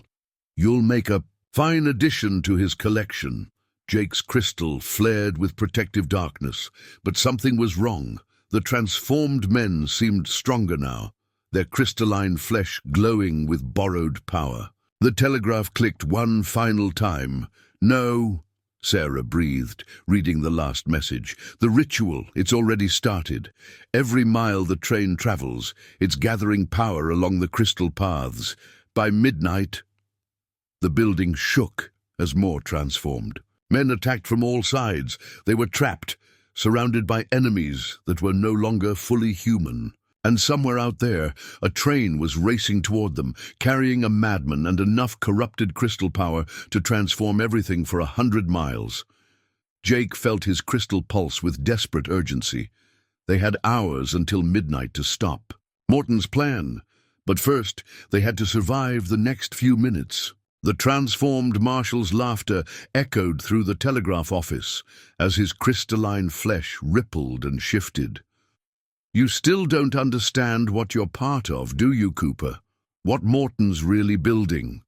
You'll make a fine addition to his collection." Jake's crystal flared with protective darkness, but something was wrong. The transformed men seemed stronger now, their crystalline flesh glowing with borrowed power. The telegraph clicked one final time. "No," Sarah breathed, reading the last message. "The ritual, it's already started. Every mile the train travels, it's gathering power along the crystal paths. By midnight..." The building shook as more transformed. Men attacked from all sides. They were trapped, surrounded by enemies that were no longer fully human. And somewhere out there, a train was racing toward them, carrying a madman and enough corrupted crystal power to transform everything for 100 miles. Jake felt his crystal pulse with desperate urgency. They had hours until midnight to stop. Morton's plan. But first, they had to survive the next few minutes. The transformed marshal's laughter echoed through the telegraph office as his crystalline flesh rippled and shifted. "You still don't understand what you're part of, do you, Cooper? What Morton's really building?"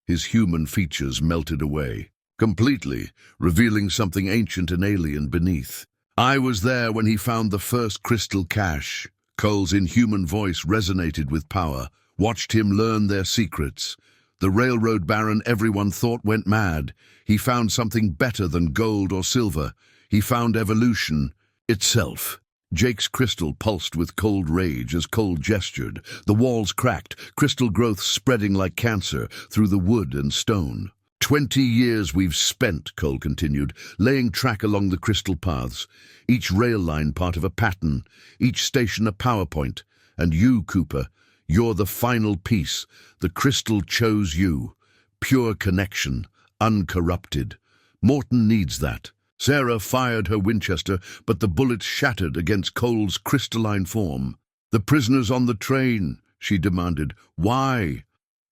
His human features melted away, completely, revealing something ancient and alien beneath. "I was there when he found the first crystal cache." Cole's inhuman voice resonated with power. "Watched him learn their secrets. The railroad baron everyone thought went mad. He found something better than gold or silver. He found evolution itself." Jake's crystal pulsed with cold rage as Cole gestured. The walls cracked, crystal growth spreading like cancer through the wood and stone. 20 years we've spent," Cole continued, "laying track along the crystal paths. Each rail line part of a pattern, each station a PowerPoint. And you, Cooper, you're the final piece. The crystal chose you. Pure connection, uncorrupted. Morton needs that." Sarah fired her Winchester, but the bullets shattered against Cole's crystalline form. "The prisoners on the train," she demanded. "Why?"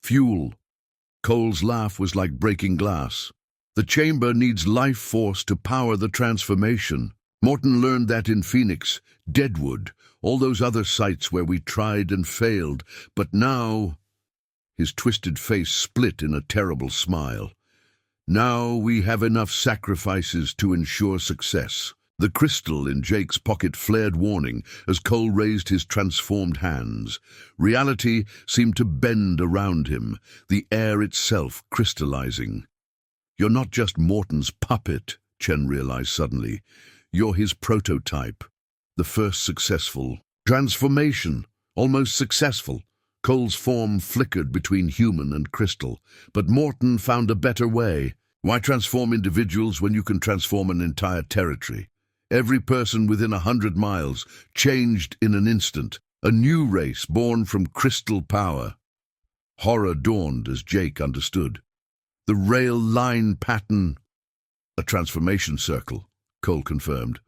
"Fuel." Cole's laugh was like breaking glass. "The chamber needs life force to power the transformation. Morton learned that in Phoenix, Deadwood, all those other sites where we tried and failed. But now..." His twisted face split in a terrible smile. "Now we have enough sacrifices to ensure success." The crystal in Jake's pocket flared warning as Cole raised his transformed hands. Reality seemed to bend around him, the air itself crystallizing. "You're not just Morton's puppet," Chen realized suddenly. "You're his prototype. The first successful transformation. Almost successful." Cole's form flickered between human and crystal, but Morton found a better way. Why transform individuals when you can transform an entire territory? Every person within 100 miles changed in an instant, a new race born from crystal power. Horror dawned as Jake understood. "The rail line pattern..." "A transformation circle," Cole confirmed.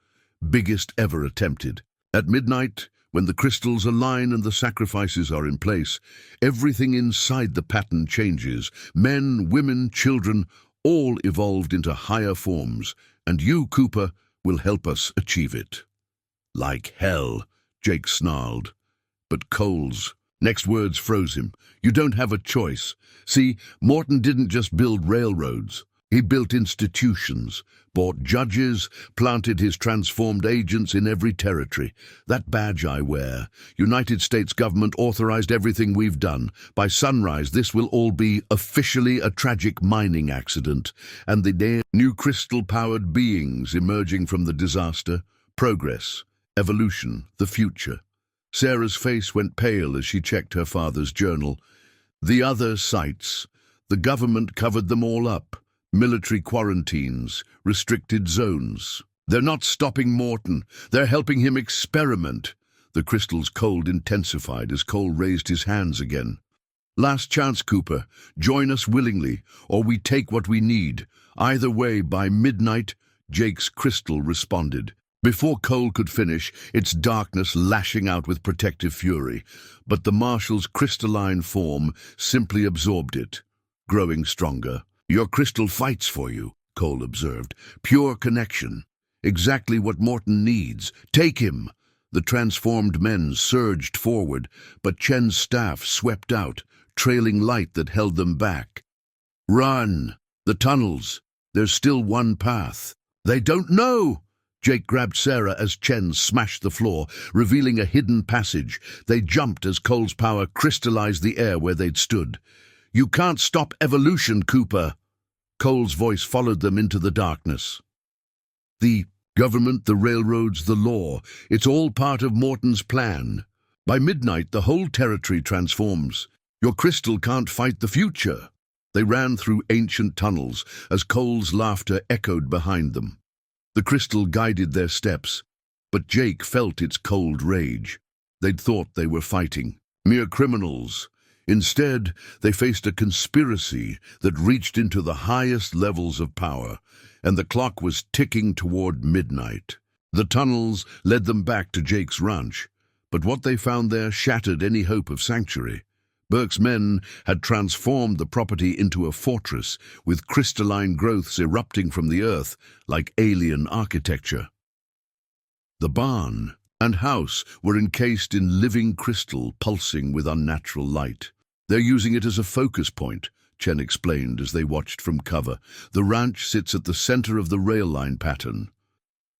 "Biggest ever attempted. At midnight, when the crystals align and the sacrifices are in place, everything inside the pattern changes. Men, women, children, all evolved into higher forms, and you, Cooper, will help us achieve it." "Like hell," Jake snarled. But Cole's next words froze him. "You don't have a choice. See, Morton didn't just build railroads. He built institutions, bought judges, planted his transformed agents in every territory. That badge I wear, United States government authorized everything we've done. By sunrise, this will all be officially a tragic mining accident, and the new crystal-powered beings emerging from the disaster. Progress, evolution, the future." Sarah's face went pale as she checked her father's journal. "The other sites, the government covered them all up. Military quarantines, restricted zones. They're not stopping Morton. They're helping him experiment." The crystal's cold intensified as Cole raised his hands again. "Last chance, Cooper. Join us willingly, or we take what we need. Either way, by midnight," Jake's crystal responded. Before Cole could finish, its darkness lashing out with protective fury. But the marshal's crystalline form simply absorbed it, growing stronger. "Your crystal fights for you," Cole observed. "Pure connection. Exactly what Morton needs. Take him." The transformed men surged forward, but Chen's staff swept out, trailing light that held them back. "Run! The tunnels! There's still one path." "They don't know!" Jake grabbed Sarah as Chen smashed the floor, revealing a hidden passage. They jumped as Cole's power crystallized the air where they'd stood. "You can't stop evolution, Cooper." Cole's voice followed them into the darkness. "The government, the railroads, the law, it's all part of Morton's plan. By midnight, the whole territory transforms. Your crystal can't fight the future." They ran through ancient tunnels as Cole's laughter echoed behind them. The crystal guided their steps, but Jake felt its cold rage. They'd thought they were fighting mere criminals. Instead, they faced a conspiracy that reached into the highest levels of power, and the clock was ticking toward midnight. The tunnels led them back to Jake's ranch, but what they found there shattered any hope of sanctuary. Burke's men had transformed the property into a fortress, with crystalline growths erupting from the earth like alien architecture. The barn and house were encased in living crystal pulsing with unnatural light. "They're using it as a focus point," Chen explained as they watched from cover. "The ranch sits at the center of the rail line pattern.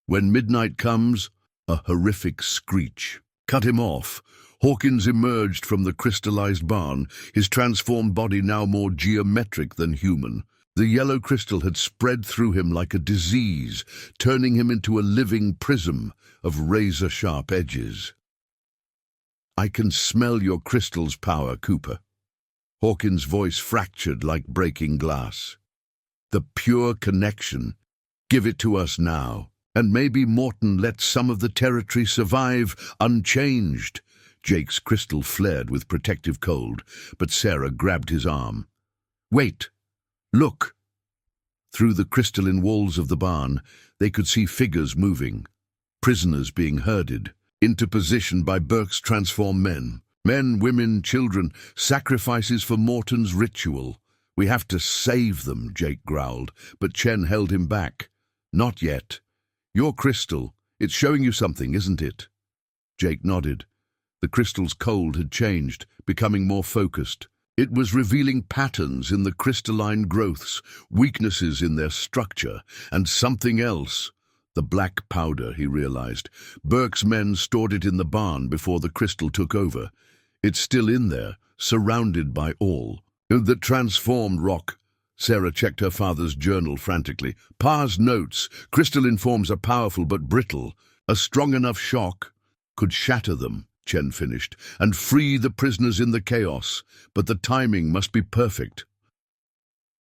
When midnight comes, a horrific screech. Cut him off." Hawkins emerged from the crystallized barn, his transformed body now more geometric than human. The yellow crystal had spread through him like a disease, turning him into a living prism of razor-sharp edges. "I can smell your crystal's power, Cooper." Hawkins' voice fractured like breaking glass. "The pure connection. Give it to us now, and maybe Morton lets some of the territory survive unchanged." Jake's crystal flared with protective cold, but Sarah grabbed his arm. "Wait! Look!" Through the crystalline walls of the barn, they could see figures moving, prisoners being herded into position by Burke's transformed men. Men, women, children, sacrifices for Morton's ritual. "We have to save them," Jake growled, but Chen held him back. "Not yet. Your crystal, it's showing you something, isn't it?" Jake nodded. The crystal's cold had changed, becoming more focused. It was revealing patterns in the crystalline growths, weaknesses in their structure, and something else. The black powder, he realized. Burke's men stored it in the barn before the crystal took over. It's still in there, surrounded by all. The transformed rock. Sarah checked her father's journal frantically. "Pa's notes. Crystalline forms are powerful but brittle. A strong enough shock could shatter them," Chen finished, "and free the prisoners in the chaos. But the timing must be perfect."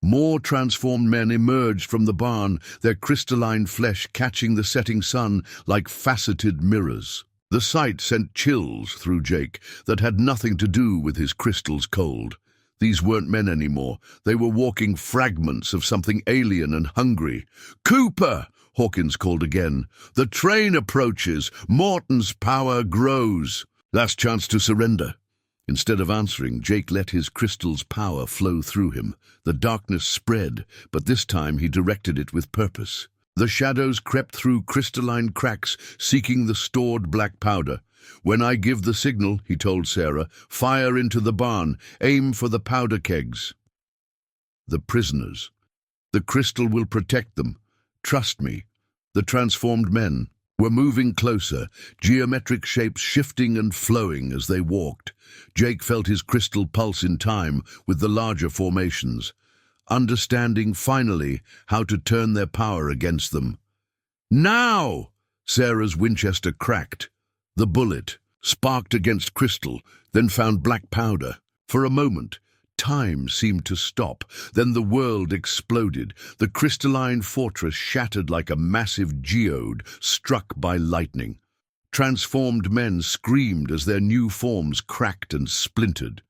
More transformed men emerged from the barn, their crystalline flesh catching the setting sun like faceted mirrors. The sight sent chills through Jake that had nothing to do with his crystal's cold. These weren't men anymore. They were walking fragments of something alien and hungry. "Cooper!" Hawkins called again. "The train approaches. Morton's power grows." Last chance to surrender. Instead of answering, Jake let his crystal's power flow through him. The darkness spread, but this time he directed it with purpose. The shadows crept through crystalline cracks, seeking the stored black powder. "When I give the signal," he told Sarah, "fire into the barn. Aim for the powder kegs." The prisoners. "The crystal will protect them. Trust me." The transformed men were moving closer, geometric shapes shifting and flowing as they walked. Jake felt his crystal pulse in time with the larger formations, understanding finally how to turn their power against them. "Now!" Sarah's Winchester cracked. The bullet sparked against crystal, then found black powder. For a moment, time seemed to stop. Then the world exploded. The crystalline fortress shattered like a massive geode struck by lightning. Transformed men screamed as their new forms cracked and splintered.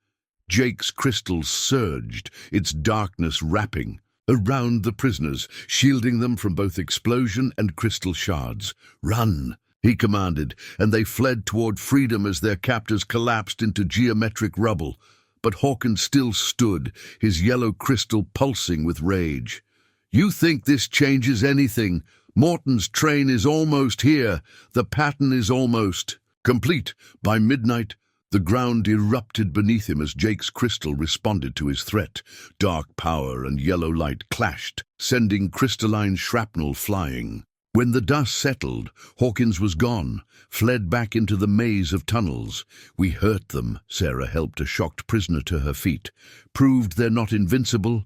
Jake's crystal surged, its darkness wrapping around the prisoners, shielding them from both explosion and crystal shards. "Run!" he commanded, and they fled toward freedom as their captors collapsed into geometric rubble. But Hawkins still stood, his yellow crystal pulsing with rage. "You think this changes anything? Morton's train is almost here. The pattern is almost complete." By midnight, the ground erupted beneath him as Jake's crystal responded to his threat. Dark power and yellow light clashed, sending crystalline shrapnel flying. When the dust settled, Hawkins was gone, fled back into the maze of tunnels. "We hurt them," Sarah helped a shocked prisoner to her feet. "Proved they're not invincible,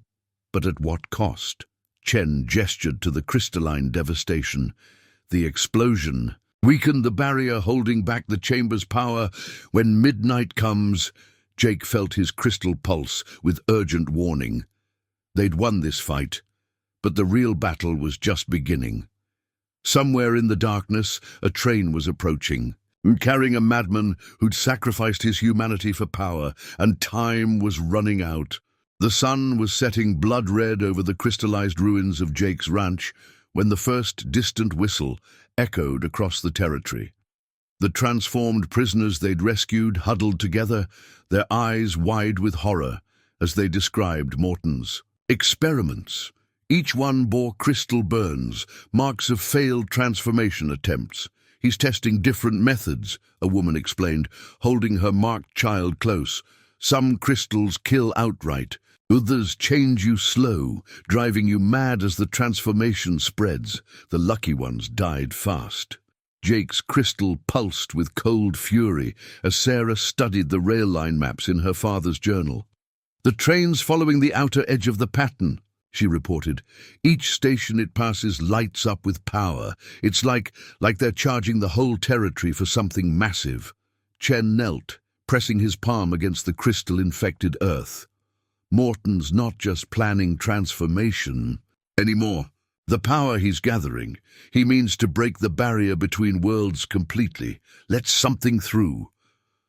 but at what cost?" Chen gestured to the crystalline devastation. The explosion weakened the barrier holding back the chamber's power. When midnight comes, Jake felt his crystal pulse with urgent warning. They'd won this fight, but the real battle was just beginning. Somewhere in the darkness, a train was approaching, carrying a madman who'd sacrificed his humanity for power, and time was running out. The sun was setting blood red over the crystallized ruins of Jake's ranch when the first distant whistle echoed across the territory. The transformed prisoners they'd rescued huddled together, their eyes wide with horror, as they described Morton's experiments. Each one bore crystal burns, marks of failed transformation attempts. "He's testing different methods," a woman explained, holding her marked child close. "Some crystals kill outright. Others change you slow, driving you mad as the transformation spreads. The lucky ones died fast." Jake's crystal pulsed with cold fury as Sarah studied the rail line maps in her father's journal. "The train's following the outer edge of the pattern," she reported. "Each station it passes lights up with power. It's like they're charging the whole territory for something massive." Chen knelt, pressing his palm against the crystal-infected earth. Morton's not just planning transformation anymore. The power he's gathering, he means to break the barrier between worlds completely. Let something through.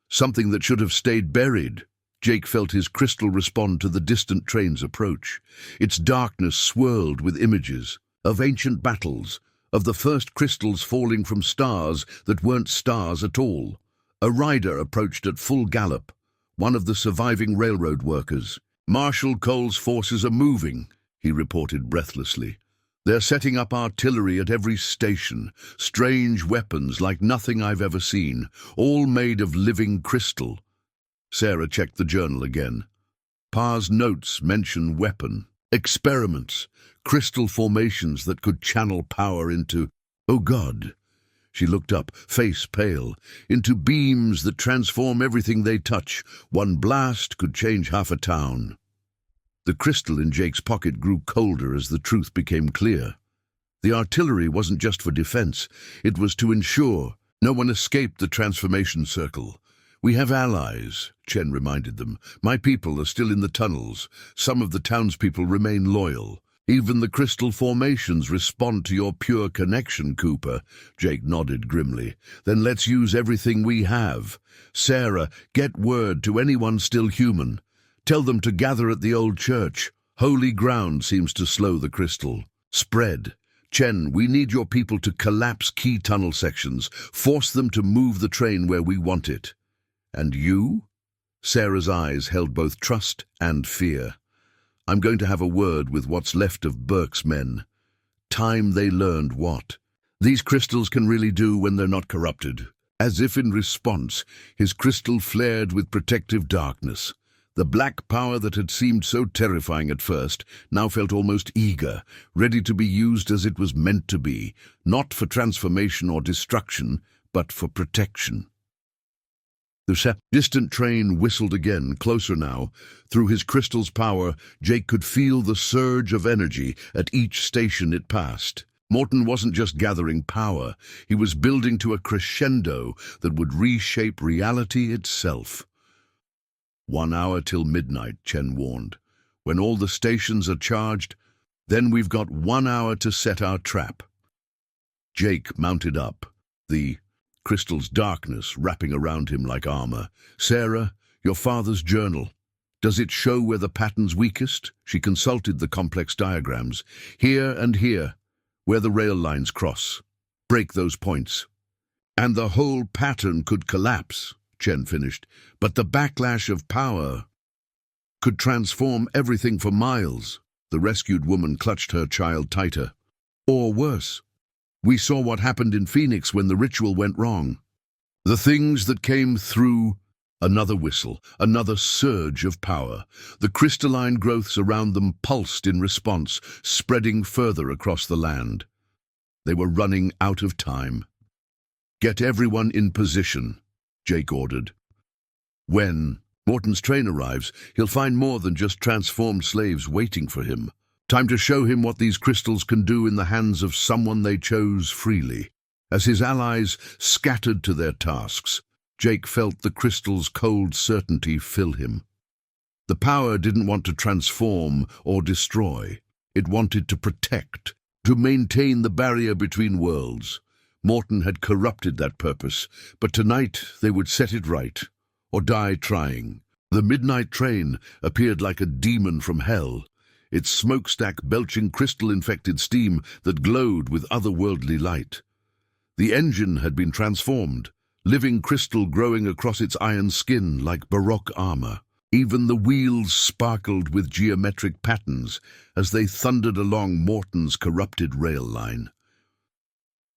Something that should have stayed buried. Jake felt his crystal respond to the distant train's approach. Its darkness swirled with images of ancient battles, of the first crystals falling from stars that weren't stars at all. A rider approached at full gallop, one of the surviving railroad workers. "Marshal Cole's forces are moving," he reported breathlessly. "They're setting up artillery at every station, strange weapons like nothing I've ever seen, all made of living crystal." Sarah checked the journal again. Pa's notes mention weapon, experiments, crystal formations that could channel power into, oh God, she looked up, face pale, into beams that transform everything they touch. One blast could change half a town. The crystal in Jake's pocket grew colder as the truth became clear. The artillery wasn't just for defense, it was to ensure no one escaped the transformation circle. "We have allies," Chen reminded them. "My people are still in the tunnels. Some of the townspeople remain loyal. Even the crystal formations respond to your pure connection, Cooper." Jake nodded grimly. "Then let's use everything we have. Sarah, get word to anyone still human. Tell them to gather at the old church. Holy ground seems to slow the crystal. Spread. Chen, we need your people to collapse key tunnel sections. Force them to move the train where we want it." "And you?" Sarah's eyes held both trust and fear. "I'm going to have a word with what's left of Burke's men. Time they learned what these crystals can really do when they're not corrupted." As if in response, his crystal flared with protective darkness. The black power that had seemed so terrifying at first now felt almost eager, ready to be used as it was meant to be, not for transformation or destruction, but for protection. The distant train whistled again, closer now. Through his crystal's power, Jake could feel the surge of energy at each station it passed. Morton wasn't just gathering power, he was building to a crescendo that would reshape reality itself. 1 hour till midnight, Chen warned. "When all the stations are charged, then we've got 1 hour to set our trap." Jake mounted up, the crystal's darkness wrapping around him like armor. "Sarah, your father's journal. Does it show where the pattern's weakest?" She consulted the complex diagrams. "Here and here, where the rail lines cross. Break those points. And the whole pattern could collapse," Chen finished. "But the backlash of power could transform everything for miles." The rescued woman clutched her child tighter. "Or worse. We saw what happened in Phoenix when the ritual went wrong. The things that came through." Another whistle, another surge of power. The crystalline growths around them pulsed in response, spreading further across the land. They were running out of time. "Get everyone in position," Jake ordered. When Morton's train arrives, he'll find more than just transformed slaves waiting for him. Time to show him what these crystals can do in the hands of someone they chose freely. As his allies scattered to their tasks, Jake felt the crystal's cold certainty fill him. The power didn't want to transform or destroy. It wanted to protect, to maintain the barrier between worlds. Morton had corrupted that purpose, but tonight they would set it right, or die trying. The midnight train appeared like a demon from hell, its smokestack belching crystal-infected steam that glowed with otherworldly light. The engine had been transformed, living crystal growing across its iron skin like baroque armor. Even the wheels sparkled with geometric patterns as they thundered along Morton's corrupted rail line.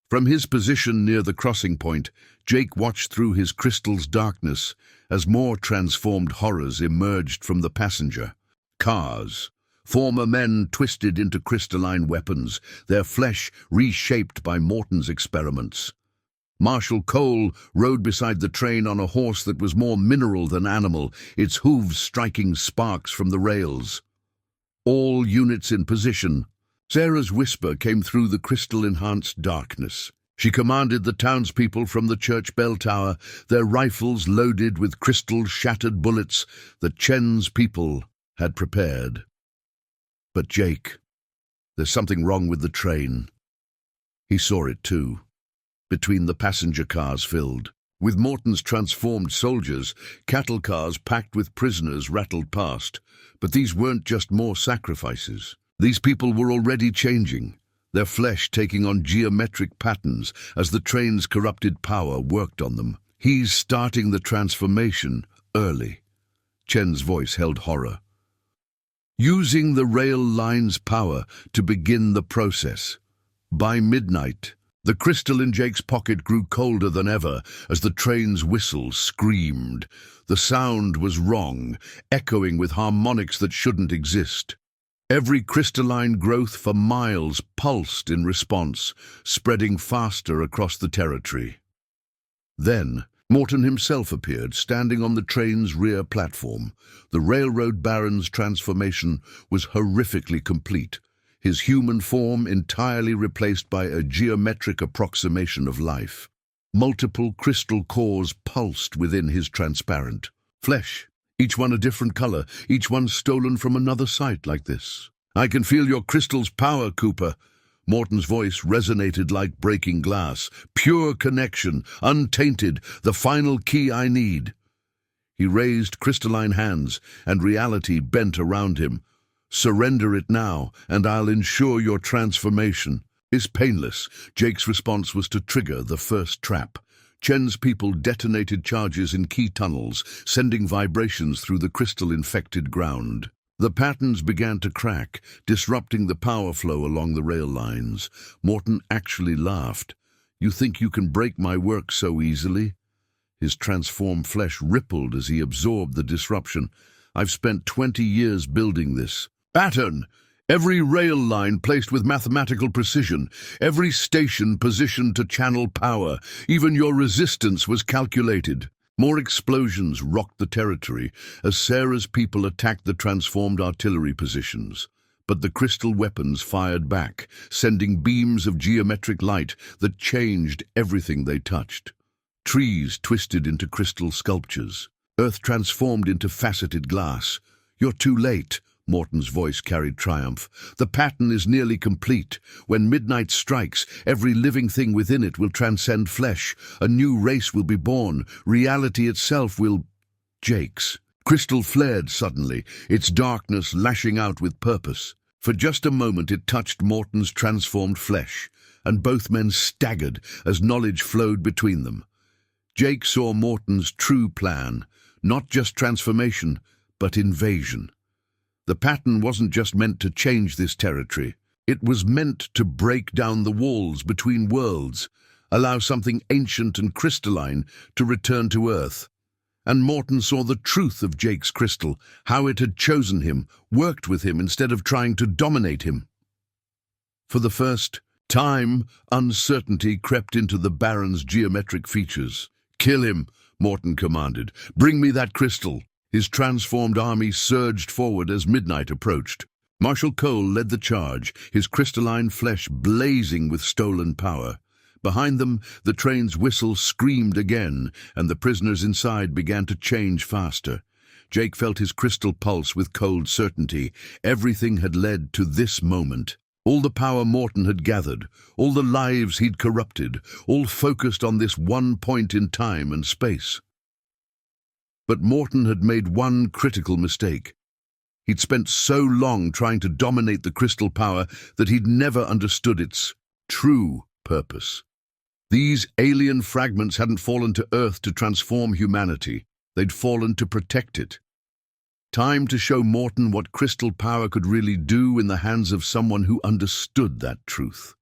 From his position near the crossing point, Jake watched through his crystal's darkness as more transformed horrors emerged from the passenger. Cars, former men twisted into crystalline weapons, their flesh reshaped by Morton's experiments. Marshal Cole rode beside the train on a horse that was more mineral than animal, its hooves striking sparks from the rails. All units in position. Sarah's whisper came through the crystal-enhanced darkness. She commanded the townspeople from the church bell tower, their rifles loaded with crystal-shattered bullets that Chen's people had prepared. But Jake, there's something wrong with the train. He saw it too. Between the passenger cars filled with Morton's transformed soldiers, cattle cars packed with prisoners rattled past. But these weren't just more sacrifices. These people were already changing, their flesh taking on geometric patterns as the train's corrupted power worked on them. He's starting the transformation early. Chen's voice held horror. Using the rail line's power to begin the process. By midnight, the crystal in Jake's pocket grew colder than ever as the train's whistle screamed. The sound was wrong, echoing with harmonics that shouldn't exist. Every crystalline growth for miles pulsed in response, spreading faster across the territory. Then, Morton himself appeared, standing on the train's rear platform. The railroad baron's transformation was horrifically complete, his human form entirely replaced by a geometric approximation of life. Multiple crystal cores pulsed within his transparent flesh, each one a different color, each one stolen from another site like this. "I can feel your crystal's power, Cooper." Morton's voice resonated like breaking glass. "Pure connection, untainted, the final key I need." He raised crystalline hands, and reality bent around him. "Surrender it now, and I'll ensure your transformation is painless." Jake's response was to trigger the first trap. Chen's people detonated charges in key tunnels, sending vibrations through the crystal-infected ground. The patterns began to crack, disrupting the power flow along the rail lines. Morton actually laughed. "You think you can break my work so easily?" His transformed flesh rippled as he absorbed the disruption. "I've spent 20 years building this pattern. Every rail line placed with mathematical precision, every station positioned to channel power. Even your resistance was calculated." More explosions rocked the territory as Sarah's people attacked the transformed artillery positions. But the crystal weapons fired back, sending beams of geometric light that changed everything they touched. Trees twisted into crystal sculptures. Earth transformed into faceted glass. "You're too late," Morton's voice carried triumph. "The pattern is nearly complete. When midnight strikes, every living thing within it will transcend flesh. A new race will be born. Reality itself will..." Jake's crystal flared suddenly, its darkness lashing out with purpose. For just a moment it touched Morton's transformed flesh, and both men staggered as knowledge flowed between them. Jake saw Morton's true plan, not just transformation, but invasion. The pattern wasn't just meant to change this territory. It was meant to break down the walls between worlds, allow something ancient and crystalline to return to Earth. And Morton saw the truth of Jake's crystal, how it had chosen him, worked with him instead of trying to dominate him. For the first Time, uncertainty crept into the Baron's geometric features. "Kill him," Morton commanded. "Bring me that crystal." His transformed army surged forward as midnight approached. Marshal Cole led the charge, his crystalline flesh blazing with stolen power. Behind them, the train's whistle screamed again, and the prisoners inside began to change faster. Jake felt his crystal pulse with cold certainty. Everything had led to this moment. All the power Morton had gathered, all the lives he'd corrupted, all focused on this one point in time and space. But Morton had made one critical mistake. He'd spent so long trying to dominate the crystal power that he'd never understood its true purpose. These alien fragments hadn't fallen to Earth to transform humanity. They'd fallen to protect it. Time to show Morton what crystal power could really do in the hands of someone who understood that truth.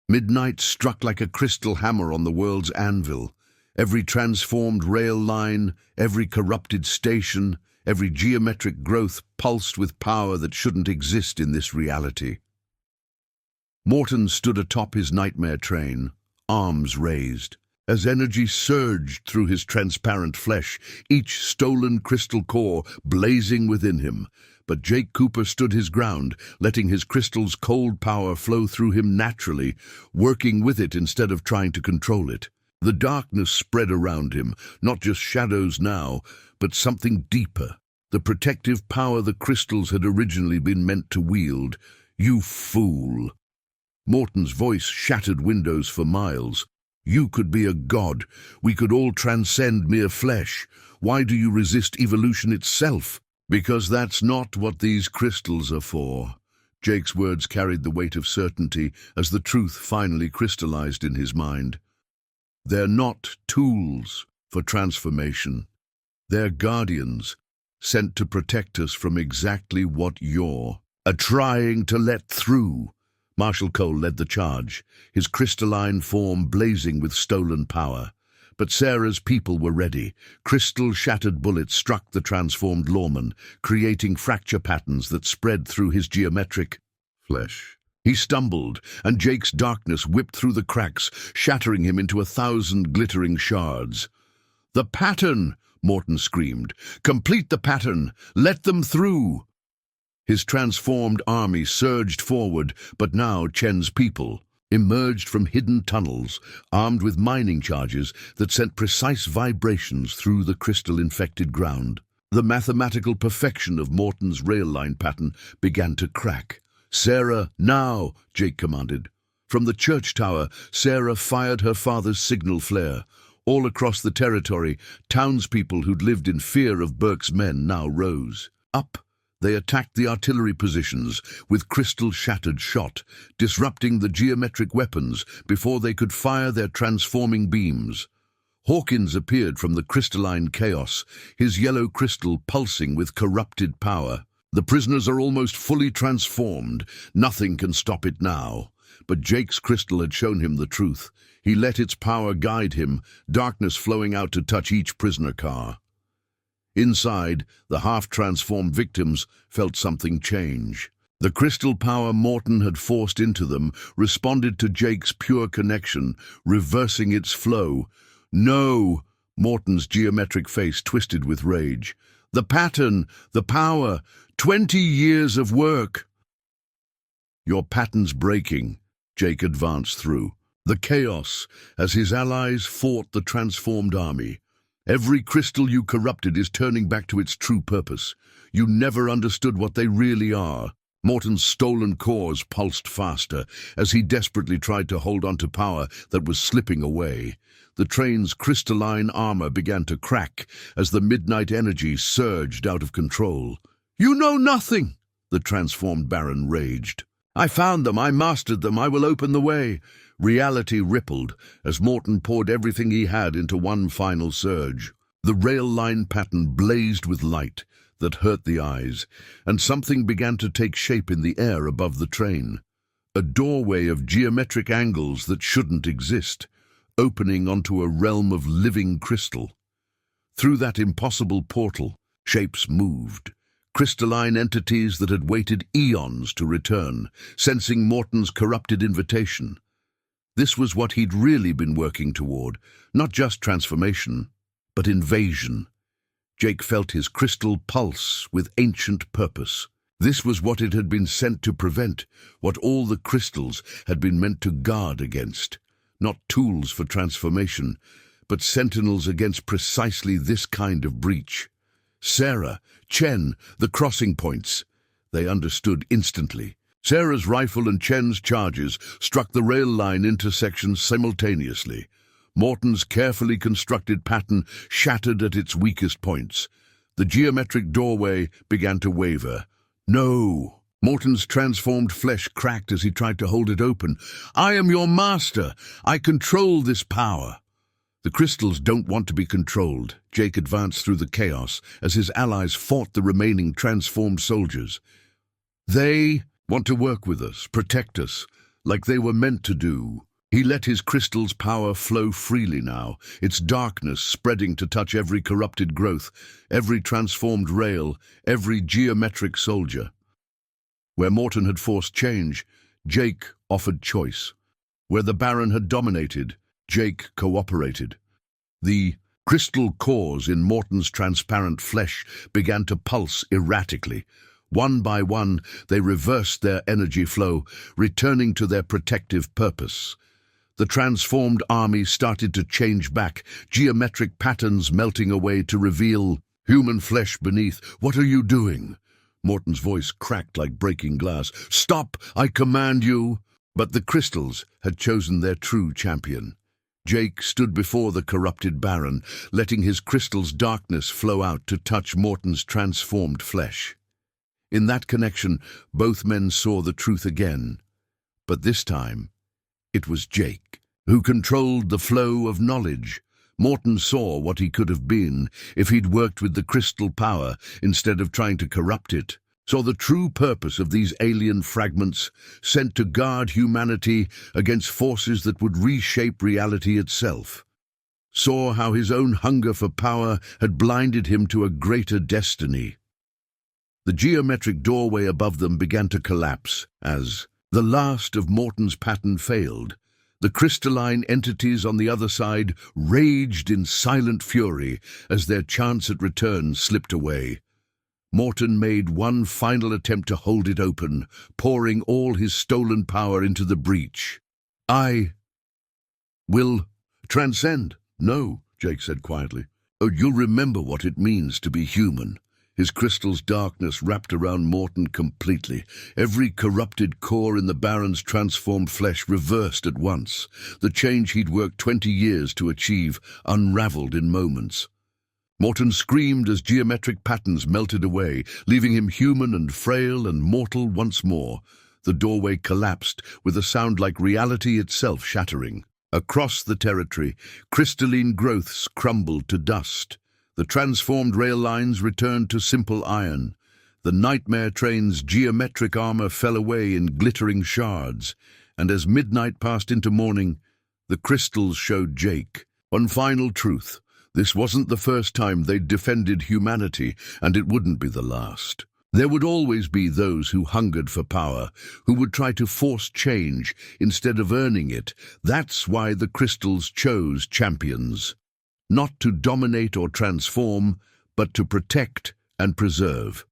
Midnight struck like a crystal hammer on the world's anvil. Every transformed rail line, every corrupted station, every geometric growth pulsed with power that shouldn't exist in this reality. Morton stood atop his nightmare train, arms raised. As energy surged through his transparent flesh, each stolen crystal core blazing within him. But Jake Cooper stood his ground, letting his crystal's cold power flow through him naturally, working with it instead of trying to control it. The darkness spread around him, not just shadows now, but something deeper. The protective power the crystals had originally been meant to wield. "You fool!" Morton's voice shattered windows for miles. "You could be a god. We could all transcend mere flesh. Why do you resist evolution itself?" "Because that's not what these crystals are for." Jake's words carried the weight of certainty as the truth finally crystallized in his mind. "They're not tools for transformation. They're guardians, sent to protect us from exactly what you're trying to let through." Marshal Cole led the charge, his crystalline form blazing with stolen power. But Sarah's people were ready. Crystal-shattered bullets struck the transformed lawman, creating fracture patterns that spread through his geometric flesh. He stumbled, and Jake's darkness whipped through the cracks, shattering him into 1,000 glittering shards. "The pattern!" Morton screamed. "Complete the pattern! Let them through!" His transformed army surged forward, but now Chen's people emerged from hidden tunnels, armed with mining charges that sent precise vibrations through the crystal-infected ground. The mathematical perfection of Morton's rail line pattern began to crack. "Sarah, now!" Jake commanded. From the church tower, Sarah fired her father's signal flare. All across the territory, townspeople who'd lived in fear of Burke's men now rose. Up, they attacked the artillery positions with crystal-shattered shot, disrupting the geometric weapons before they could fire their transforming beams. Hawkins appeared from the crystalline chaos, his yellow crystal pulsing with corrupted power. "The prisoners are almost fully transformed. Nothing can stop it now." But Jake's crystal had shown him the truth. He let its power guide him, darkness flowing out to touch each prisoner car. Inside, the half-transformed victims felt something change. The crystal power Morton had forced into them responded to Jake's pure connection, reversing its flow. "No!" Morton's geometric face twisted with rage. "The pattern, the power, 20 years of work." "Your pattern's breaking," Jake advanced through the chaos as his allies fought the transformed army. "Every crystal you corrupted is turning back to its true purpose. You never understood what they really are." Morton's stolen cores pulsed faster as he desperately tried to hold on to power that was slipping away. The train's crystalline armor began to crack as the midnight energy surged out of control. "You know nothing!" the transformed Baron raged. "I found them, I mastered them, I will open the way." Reality rippled as Morton poured everything he had into one final surge. The rail line pattern blazed with light that hurt the eyes, and something began to take shape in the air above the train. A doorway of geometric angles that shouldn't exist, opening onto a realm of living crystal. Through that impossible portal, shapes moved. crystalline entities that had waited eons to return, sensing Morton's corrupted invitation. This was what he'd really been working toward, not just transformation, but invasion. Jake felt his crystal pulse with ancient purpose. This was what it had been sent to prevent, what all the crystals had been meant to guard against. Not tools for transformation, but sentinels against precisely this kind of breach. Sarah, Chen, the crossing points. They understood instantly. Sarah's rifle and Chen's charges struck the rail line intersections simultaneously. Morton's carefully constructed pattern shattered at its weakest points. The geometric doorway began to waver. No! Morton's transformed flesh cracked as he tried to hold it open. I am your master! I control this power! The crystals don't want to be controlled. Jake advanced through the chaos as his allies fought the remaining transformed soldiers. They want to work with us, protect us, like they were meant to do. He let his crystal's power flow freely now, its darkness spreading to touch every corrupted growth, every transformed rail, every geometric soldier. Where Morton had forced change, Jake offered choice. Where the Baron had dominated, Jake cooperated. The crystal cores in Morton's transparent flesh began to pulse erratically. One by one, they reversed their energy flow, returning to their protective purpose. The transformed army started to change back, geometric patterns melting away to reveal human flesh beneath. What are you doing? Morton's voice cracked like breaking glass. Stop, I command you! But the crystals had chosen their true champion. Jake stood before the corrupted Baron, letting his crystal's darkness flow out to touch Morton's transformed flesh. In that connection, both men saw the truth again. But this time, it was Jake, who controlled the flow of knowledge. Morton saw what he could have been if he'd worked with the crystal power instead of trying to corrupt it. Saw the true purpose of these alien fragments sent to guard humanity against forces that would reshape reality itself. Saw how his own hunger for power had blinded him to a greater destiny. The geometric doorway above them began to collapse as the last of Morton's pattern failed. The crystalline entities on the other side raged in silent fury as their chance at return slipped away. Morton made one final attempt to hold it open, pouring all his stolen power into the breach. I will transcend. No, Jake said quietly. Oh, you'll remember what it means to be human. His crystal's darkness wrapped around Morton completely. Every corrupted core in the Baron's transformed flesh reversed at once. The change he'd worked 20 years to achieve unraveled in moments. Morton screamed as geometric patterns melted away, leaving him human and frail and mortal once more. The doorway collapsed with a sound like reality itself shattering. Across the territory, crystalline growths crumbled to dust. The transformed rail lines returned to simple iron. The nightmare train's geometric armor fell away in glittering shards, and as midnight passed into morning, the crystals showed Jake one final truth. This wasn't the first time they'd defended humanity, and it wouldn't be the last. There would always be those who hungered for power, who would try to force change instead of earning it. That's why the crystals chose champions. Not to dominate or transform, but to protect and preserve.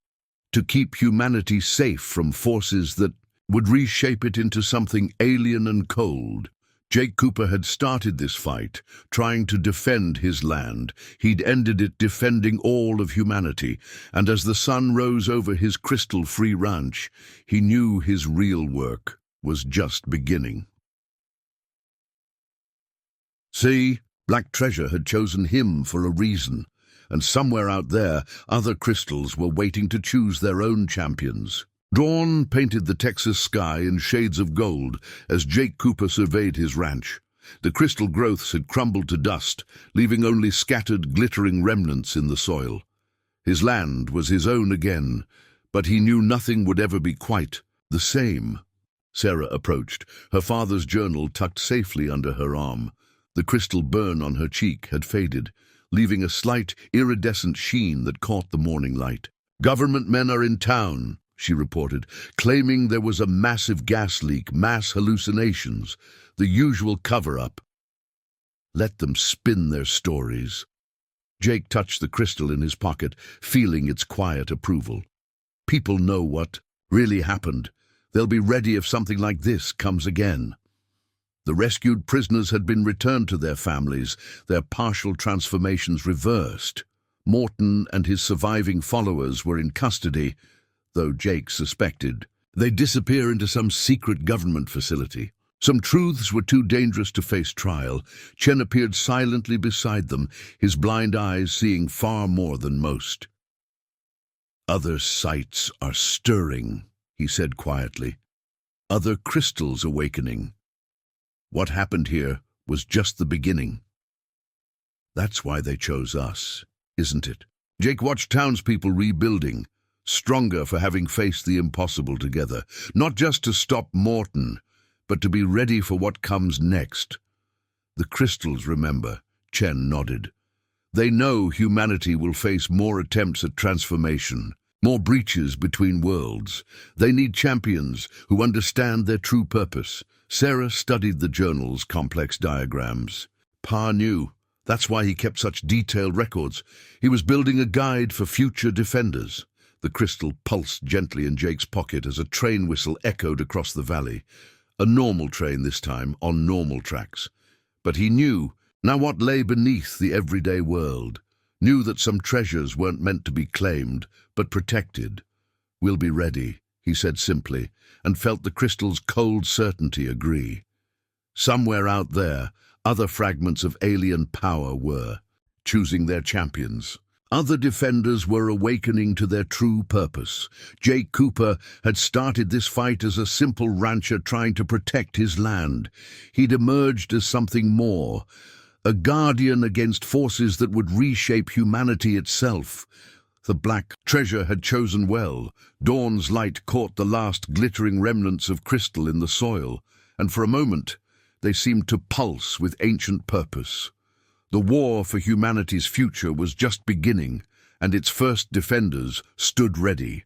To keep humanity safe from forces that would reshape it into something alien and cold. Jake Cooper had started this fight, trying to defend his land. He'd ended it defending all of humanity, and as the sun rose over his crystal-free ranch, he knew his real work was just beginning. See, Black Treasure had chosen him for a reason, and somewhere out there, other crystals were waiting to choose their own champions. Dawn painted the Texas sky in shades of gold as Jake Cooper surveyed his ranch. The crystal growths had crumbled to dust, leaving only scattered, glittering remnants in the soil. His land was his own again, but he knew nothing would ever be quite the same. Sarah approached, her father's journal tucked safely under her arm. The crystal burn on her cheek had faded, leaving a slight, iridescent sheen that caught the morning light. "Government men are in town," she reported, claiming there was a massive gas leak, mass hallucinations, the usual cover-up. Let them spin their stories. Jake touched the crystal in his pocket, feeling its quiet approval. People know what really happened. They'll be ready if something like this comes again. The rescued prisoners had been returned to their families, their partial transformations reversed. Morton and his surviving followers were in custody, though Jake suspected. They'd disappear into some secret government facility. Some truths were too dangerous to face trial. Chen appeared silently beside them, his blind eyes seeing far more than most. "Other sights are stirring," he said quietly. "Other crystals awakening. What happened here was just the beginning. That's why they chose us, isn't it?" Jake watched townspeople rebuilding, stronger for having faced the impossible together, not just to stop Morton, but to be ready for what comes next. "The crystals remember," Chen nodded. "They know humanity will face more attempts at transformation, more breaches between worlds. They need champions who understand their true purpose." Sarah studied the journal's complex diagrams. Pa knew. That's why he kept such detailed records. He was building a guide for future defenders. The crystal pulsed gently in Jake's pocket as a train whistle echoed across the valley. A normal train this time, on normal tracks. But he knew now what lay beneath the everyday world. Knew that some treasures weren't meant to be claimed, but protected. "We'll be ready," he said simply, and felt the crystal's cold certainty agree. Somewhere out there, other fragments of alien power were choosing their champions. Other defenders were awakening to their true purpose. Jake Cooper had started this fight as a simple rancher trying to protect his land. He'd emerged as something more, a guardian against forces that would reshape humanity itself. The black treasure had chosen well. Dawn's light caught the last glittering remnants of crystal in the soil, and for a moment they seemed to pulse with ancient purpose. The war for humanity's future was just beginning, and its first defenders stood ready.